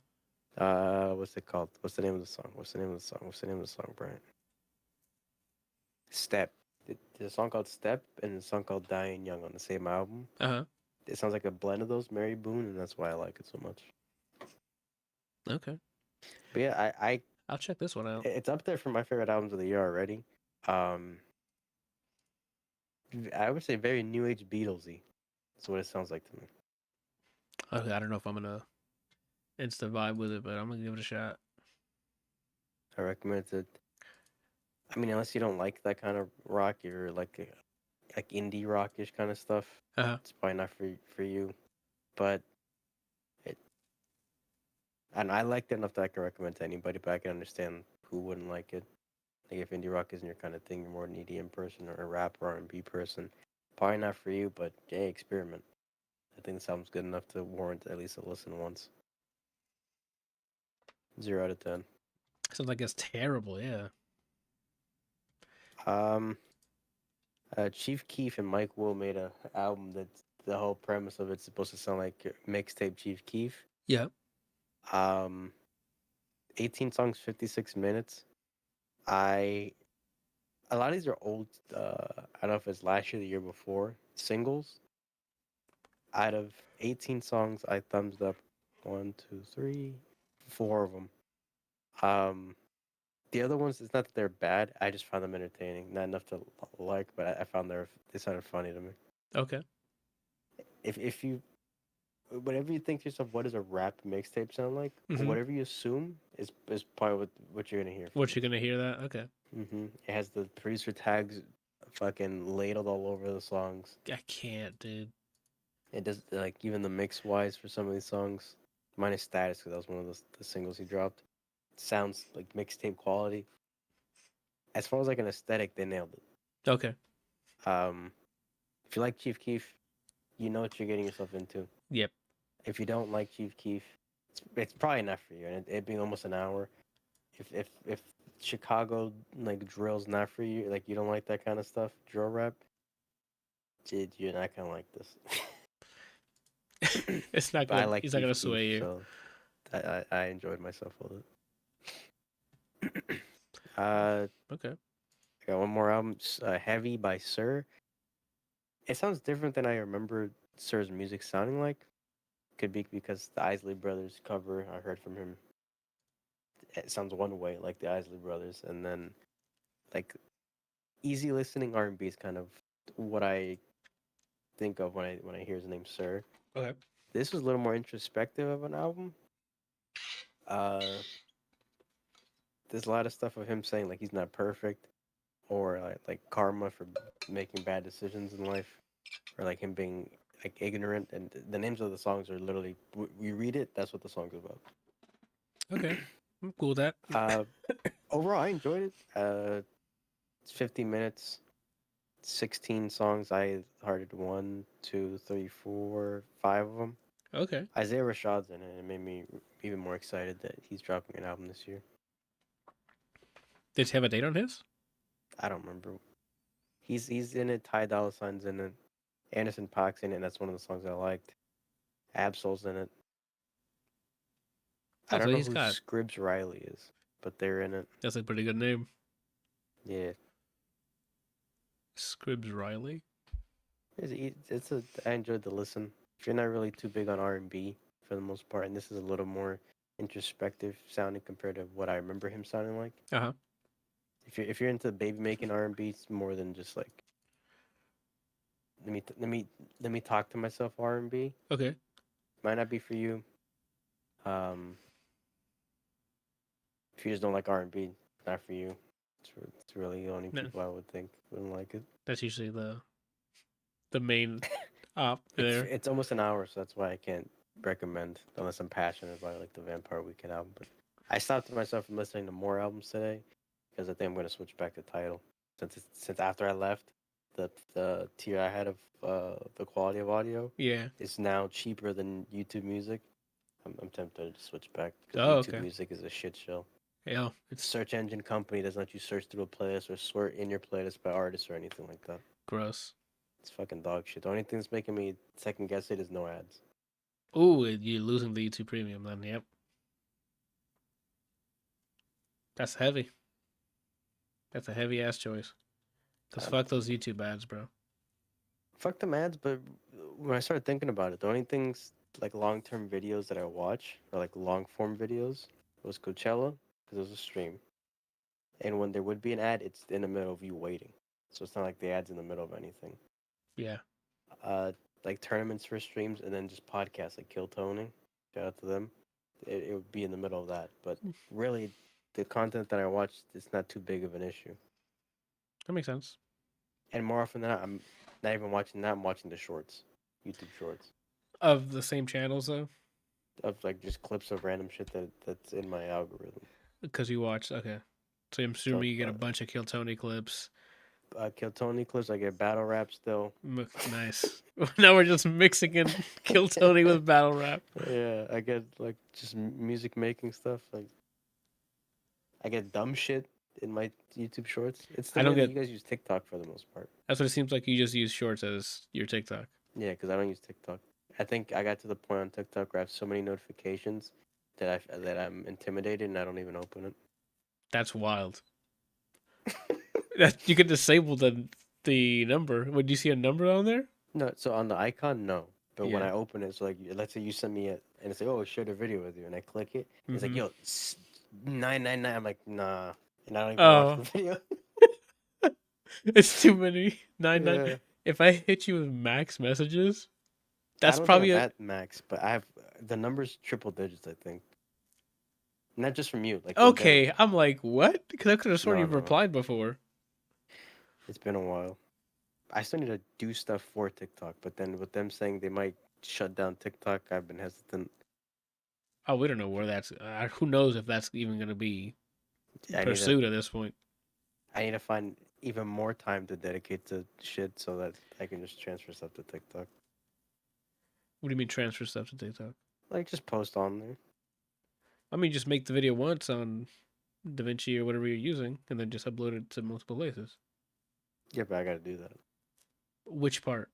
huh. What's it called? What's the name of the song? What's the name of the song? What's the name of the song, Brian? Step. There's a song called Step and a song called Diane Young on the same album. Uh huh. It sounds like a blend of those, Mary Boone, and that's why I like it so much. Okay. But yeah, I'll check this one out. it's up there for my favorite albums of the year already. Um, I would say very new age Beatlesy. That's what it sounds like to me. Okay. I don't know if I'm gonna insta vibe with it, but I'm gonna give it a shot. I recommend it. I mean, unless you don't like that kind of rock, you're like indie rockish kind of stuff. Uh huh. It's probably not for you. But it And I liked it enough that I can recommend to anybody, but I can understand who wouldn't like it. Like if indie rock isn't your kind of thing, you're more an EDM person or a rap or R&B person. Probably not for you, but hey, experiment. I think this album's good enough to warrant at least a listen once. 0 out of 10. Sounds like it's terrible. Yeah. Um, Chief Keef and Mike Will made a album that the whole premise of it's supposed to sound like mixtape Chief Keef. Yeah. Um, 18 songs, 56 minutes. I A lot of these are old. I don't know if it's last year, the year before singles. Out of 18 songs, I thumbs up one, two, three, four of them. Um, the other ones, it's not that they're bad. I just found them entertaining. Not enough to like, but I found they sounded funny to me. Okay. If you whatever you think to yourself, what does a rap mixtape sound like? Mm-hmm. Whatever you assume is probably what you're gonna hear from What you this. gonna hear that? Okay. It has the producer tags fucking ladled all over the songs. I can't, dude. It does like even the mix wise for some of these songs, minus Status because that was one of the singles he dropped. Sounds like mixtape quality. As far as like an aesthetic, they nailed it. Okay. Um, if you like Chief Keef, you know what you're getting yourself into. Yep. If you don't like Chief Keef, it's probably not for you. And it being almost an hour, if Chicago like drill's not for you, like you don't like that kind of stuff, drill rap, dude, you're not gonna like this. It's not But I gonna. like It's not Chief gonna Keef, sway you. so I enjoyed myself with it. uh, Okay. I got one more album, Heavy by Sir. It sounds different than I remember Sir's music sounding like. Could be because the Isley Brothers cover I heard from him. It sounds one way, like the Isley Brothers, and then like easy listening R&B is kind of what I think of when I hear his name Sir. Okay. This was a little more introspective of an album. Uh, there's a lot of stuff of him saying like he's not perfect, or like karma for making bad decisions in life, or like him being like ignorant. And the names of the songs are literally we read it. That's what the song's about. Okay. I'm cool with that. uh, Overall, I enjoyed it. It's 50 minutes, 16 songs. I hearted one, two, three, four, five of them. Okay. Isaiah Rashad's in it. And it made me even more excited that he's dropping an album this year. Did you have a date on his? I don't remember. He's in it. Ty Dolla Sign's in it. Anderson Paak's in it. And that's one of the songs I liked. Absol's in it. I Oh, don't so know he's who got. Scribs Riley is, but they're in it. That's a pretty good name. Yeah, Scribs Riley. it's a. I enjoyed the listen. If you're not really too big on R&B for the most part, and this is a little more introspective sounding compared to what I remember him sounding like. Uh huh. If you're into baby making R&B, it's more than just like let me talk to myself R&B. Okay. Might not be for you. Um, if you just don't like R&B, not for you. It's really the only No, people I would think wouldn't like it. that's usually the main op It's there. it's almost an hour, so that's why I can't recommend unless I'm passionate about like the Vampire Weekend album. But I stopped myself from listening to more albums today because I think I'm gonna switch back to Title since after I left, the tier I had of the quality of audio Yeah. is now cheaper than YouTube Music. I'm tempted to switch back because Oh, YouTube okay. Music is a shit show. Yeah. It's Search engine company doesn't let you search through a playlist or sort in your playlist by artist or anything like that. gross. It's fucking dog shit. The only thing that's making me second guess it is no ads. Ooh, you're losing the YouTube Premium then. Yep. That's heavy. That's a heavy ass choice. Cause Um, fuck those YouTube ads, bro. Fuck the ads, but when I started thinking about it, the only things like long term videos that I watch or like long form videos was Coachella because it was a stream, and when there would be an ad, it's in the middle of you waiting, so it's not like the ad's in the middle of anything. Yeah. Uh, like tournaments for streams and then just podcasts like Kill Tony, shout out to them. It would be in the middle of that, but really, the content that I watch is not too big of an issue. That makes sense. And more often than not, I'm not even watching that. I'm watching the shorts, YouTube shorts. Of the same channels though. of like just clips of random shit that's in my algorithm. Because you watched. Okay. So I'm So assuming you get a bunch of Kill Tony clips. Kill Tony clips, I get battle rap still. Nice. Now we're just mixing in Kill Tony with battle rap. Yeah, I get like just music making stuff. Like I get dumb shit in my YouTube shorts. It's the I don't way that get. you guys use TikTok for the most part. That's what it seems like. You just use shorts as your TikTok. Yeah, because I don't use TikTok. I think I got to the point on TikTok where I have so many notifications that I'm intimidated and I don't even open it. That's wild. That you can disable the number. Would you see a number on there? No, so on the icon, no. But when Yeah. I open it, so like let's say you send me it and it's like, oh, share the video with you, and I click it, it's like, Mm-hmm. yo, 999. I'm like, nah, and I don't even watch Oh, the video. it's too many. 99. Yeah, If I hit you with max messages, I that's don't think probably I'm a. at max, but I have the numbers triple digits. I think not just from you, like in Okay, general. I'm like, what? Because I could have sworn No, you've no, no. replied before. It's been a while. I still need to do stuff for TikTok, but then with them saying they might shut down TikTok, I've been hesitant. Oh, we don't know where that's. Who knows if that's even going to be I need to pursued at this point. I need to find even more time to dedicate to shit so that I can just transfer stuff to TikTok. What do you mean transfer stuff to TikTok? Like just post on there. I mean, just make the video once on DaVinci or whatever you're using, and then just upload it to multiple places. Yeah, but I gotta do that. Which part?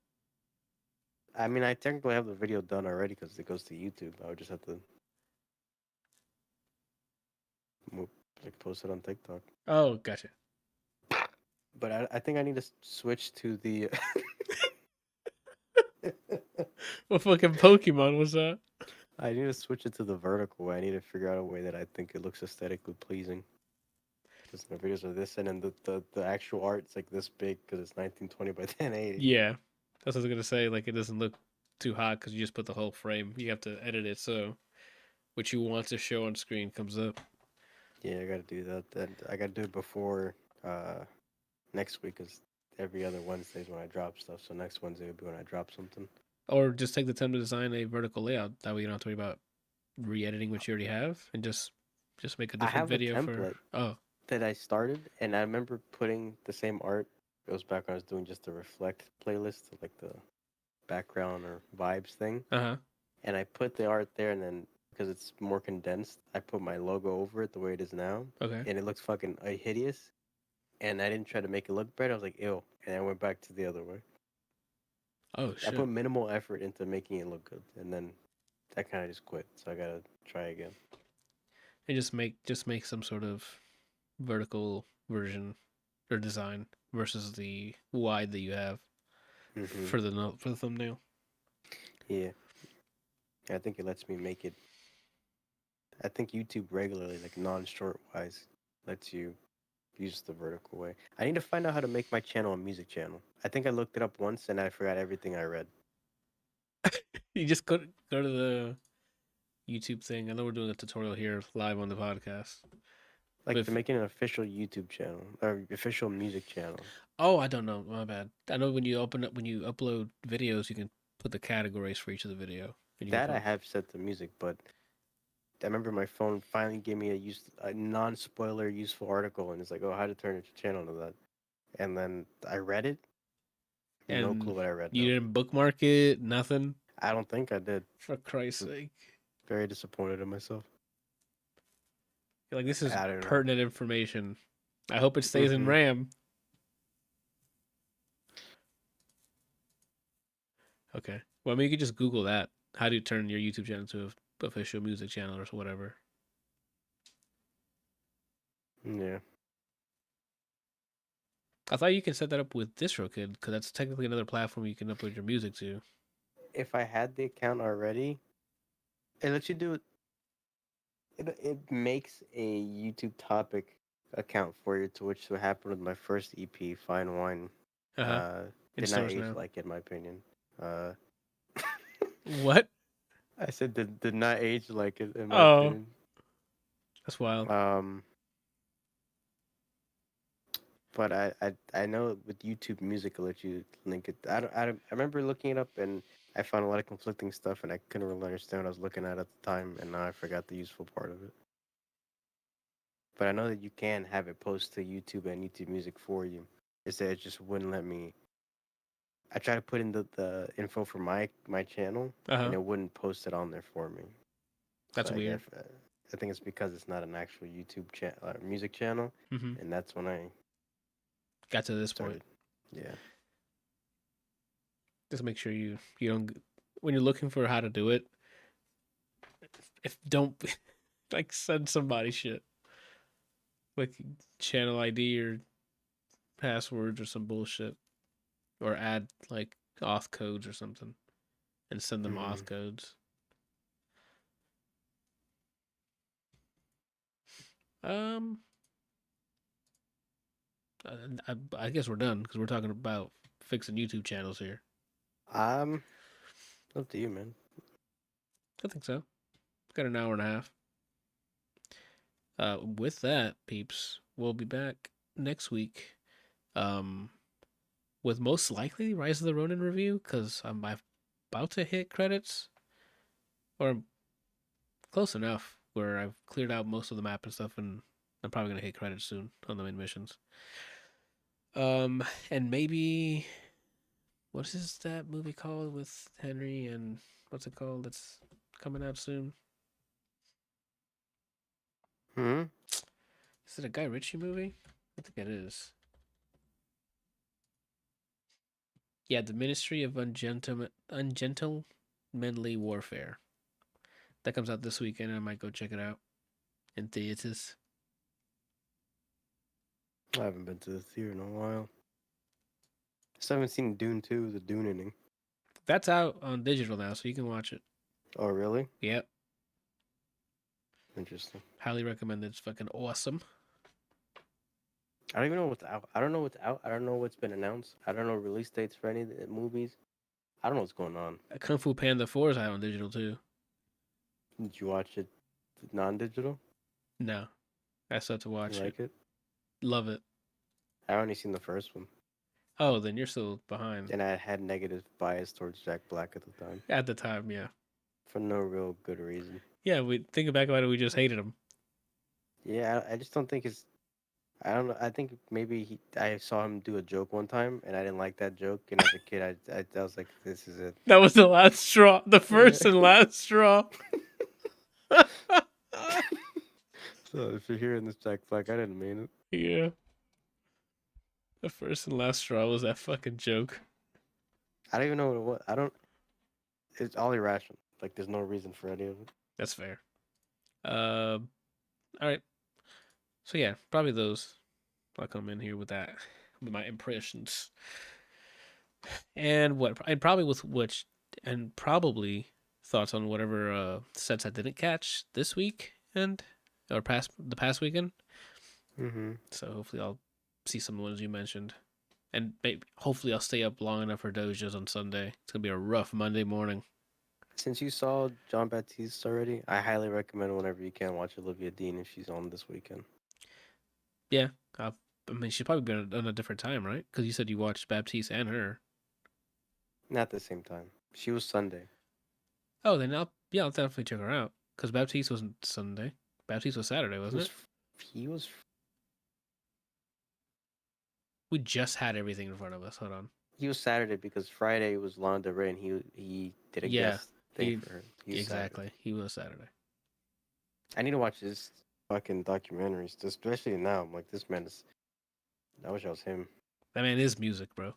I mean, I technically have the video done already because it goes to YouTube. I would just have to mo- like post it on TikTok. Oh, gotcha. But I think I need to switch to the. What fucking Pokemon was that? I need to switch it to the vertical way. I need to figure out a way that I think it looks aesthetically pleasing. Because my videos are this, and then the actual art is like this big because it's 1920 by 1080. Yeah, that's what I was gonna say. Like, it doesn't look too hot because you just put the whole frame. You have to edit it so what you want to show on screen comes up. Yeah, I gotta do that. And I gotta do it before uh, next week because every other Wednesday is when I drop stuff. So next Wednesday will be when I drop something. Or just take the time to design a vertical layout. That way you don't have to worry about re-editing what you already have, and just make a I different have a video for. template Oh, that I started, and I remember putting the same art. It was back when I was doing just the reflect playlist, like the background or vibes thing. uh huh. And I put the art there, and then because it's more condensed, I put my logo over it the way it is now, Okay. and it looks fucking hideous. And I didn't try to make it look better. I was like, ew, and I went back to the other way. Oh I shit. put minimal effort into making it look good, and then I kind of just quit. So I gotta try again. And just make some sort of vertical version or design versus the wide that you have Hmm. for the for the thumbnail. Yeah, I think it lets me make it. I think YouTube regularly, like non-short wise, lets you use the vertical way. I need to find out how to make my channel a music channel. I think I looked it up once and I forgot everything I read. You just go to the YouTube thing. I know we're doing a tutorial here live on the podcast. But Like to if, make it an official YouTube channel or official music channel. oh, I don't know. My bad. I know when you upload videos, you can put the categories for each of the video, and you can That I put. have set to music, but I remember my phone finally gave me a non-spoiler useful article, and it's like, oh, how to turn your channel to that. And then I read it. No clue And what I read you now. didn't bookmark it, nothing. I don't think I did. For Christ's sake, Very disappointed in myself. you're like, this is I don't know. pertinent information. I hope it stays in Mm-hmm. RAM. Okay. Well, I mean, you could just Google that. How do you turn your YouTube channel to a official music channel or whatever? Yeah. I thought you can set that up with DistroKid because that's technically another platform you can upload your music to. If I had the account already, it lets you do it. It makes a YouTube topic account for you, to which what happened with my first EP, Fine Wine. Uh huh. Uh, In did not stores age now. like, in my opinion. Uh, What? I said did not age like it, in my Oh, opinion. that's wild. Um, but I know with YouTube Music, it let you link it. I remember looking it up, and I found a lot of conflicting stuff, and I couldn't really understand what I was looking at the time, and now I forgot the useful part of it. But I know that you can have it post to YouTube and YouTube Music for you. It's that it just wouldn't let me. I tried to put in the info for my channel, Uh and huh. it wouldn't post it on there for me. So That's weird. I think it's because it's not an actual YouTube music channel, Mm-hmm. and that's when I Got to this point. started. Yeah. Just make sure you don't when you're looking for how to do it. If don't like send somebody shit like channel ID or passwords or some bullshit, or add like auth codes or something and send them Hmm. auth codes. Um, I guess we're done because we're talking about fixing YouTube channels here. Um, up to you, man. I think so. Got an hour and a half. With that, peeps, we'll be back next week. Um, with most likely Rise of the Ronin review because I'm about to hit credits or close enough where I've cleared out most of the map and stuff, and I'm probably gonna hit credits soon on the main missions. And maybe what is that movie called with Henry and what's it called? That's coming out soon. Hmm. Is it a Guy Ritchie movie? I think it is. Yeah, the Ministry of Ungentlemanly Warfare. That comes out this weekend. I might go check it out in theaters. I haven't been to the theater in a while. Still haven't seen Dune 2, the Dune ending. That's out on digital now, so you can watch it. Oh, really? Yep, Interesting. highly recommend it. It's fucking awesome. I don't even know what's out. I don't know what's out. I don't know what's been announced. I don't know release dates for any of the movies. I don't know what's going on. Kung Fu Panda 4 is out on digital too. Did you watch it non-digital? No, I still have to You watch it. like it? Love it. I only seen the first one, Oh, then you're still behind. and I had negative bias towards Jack Black at the time At the time, yeah. for no real good reason. Yeah, we think back about it, we just hated him. Yeah, I just don't think it's. I don't know. I think maybe I saw him do a joke one time, and I didn't like that joke. And as a kid, I was like, "This is it." That was the last straw. The Yeah. first and last straw. So if you're hearing this, Jack Black, I didn't mean it. Yeah. The first and last straw was that fucking joke. I don't even know what it was. I don't. It's all irrational. Like there's no reason for any of it. That's fair. All right. So yeah, probably those. I'll come in here with that, with my impressions, and what, and probably with which, and probably thoughts on whatever sets I didn't catch this week and or past weekend. Mm-hmm. So hopefully I'll see some of the ones you mentioned, and maybe hopefully I'll stay up long enough for Dojas on Sunday. It's gonna be a rough Monday morning. Since you saw John Baptiste already, I highly recommend whenever you can watch Olivia Dean if she's on this weekend. Yeah, I mean she's probably been on a different time, right? Because you said you watched Baptiste and her. Not at the same time. She was Sunday. Oh, then I'll definitely check her out. Because Baptiste wasn't Sunday. Baptiste was Saturday, He wasn't was. it? He was. We just had everything in front of us. Hold on. He was Saturday because Friday was Lana Del Rey and he did a Yeah, guest thing he for her. He was Saturday. exactly. He was Saturday. I need to watch this fucking documentaries, especially now. I'm like, this man is. I wish I was him. That man is music, bro.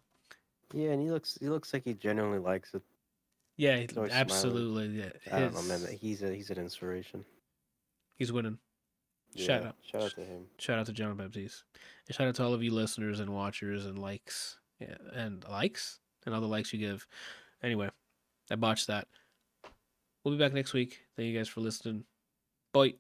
Yeah, and he looks like he genuinely likes it. Yeah, He's always smiling. absolutely. Yeah, I don't know, man. He's an inspiration. he's winning. Shout Yeah, out, shout out to him. shout out to John Baptiste, and shout out to all of you listeners and watchers and likes, yeah, and all the likes you give. Anyway, I botched that. We'll be back next week. Thank you guys for listening. Bye.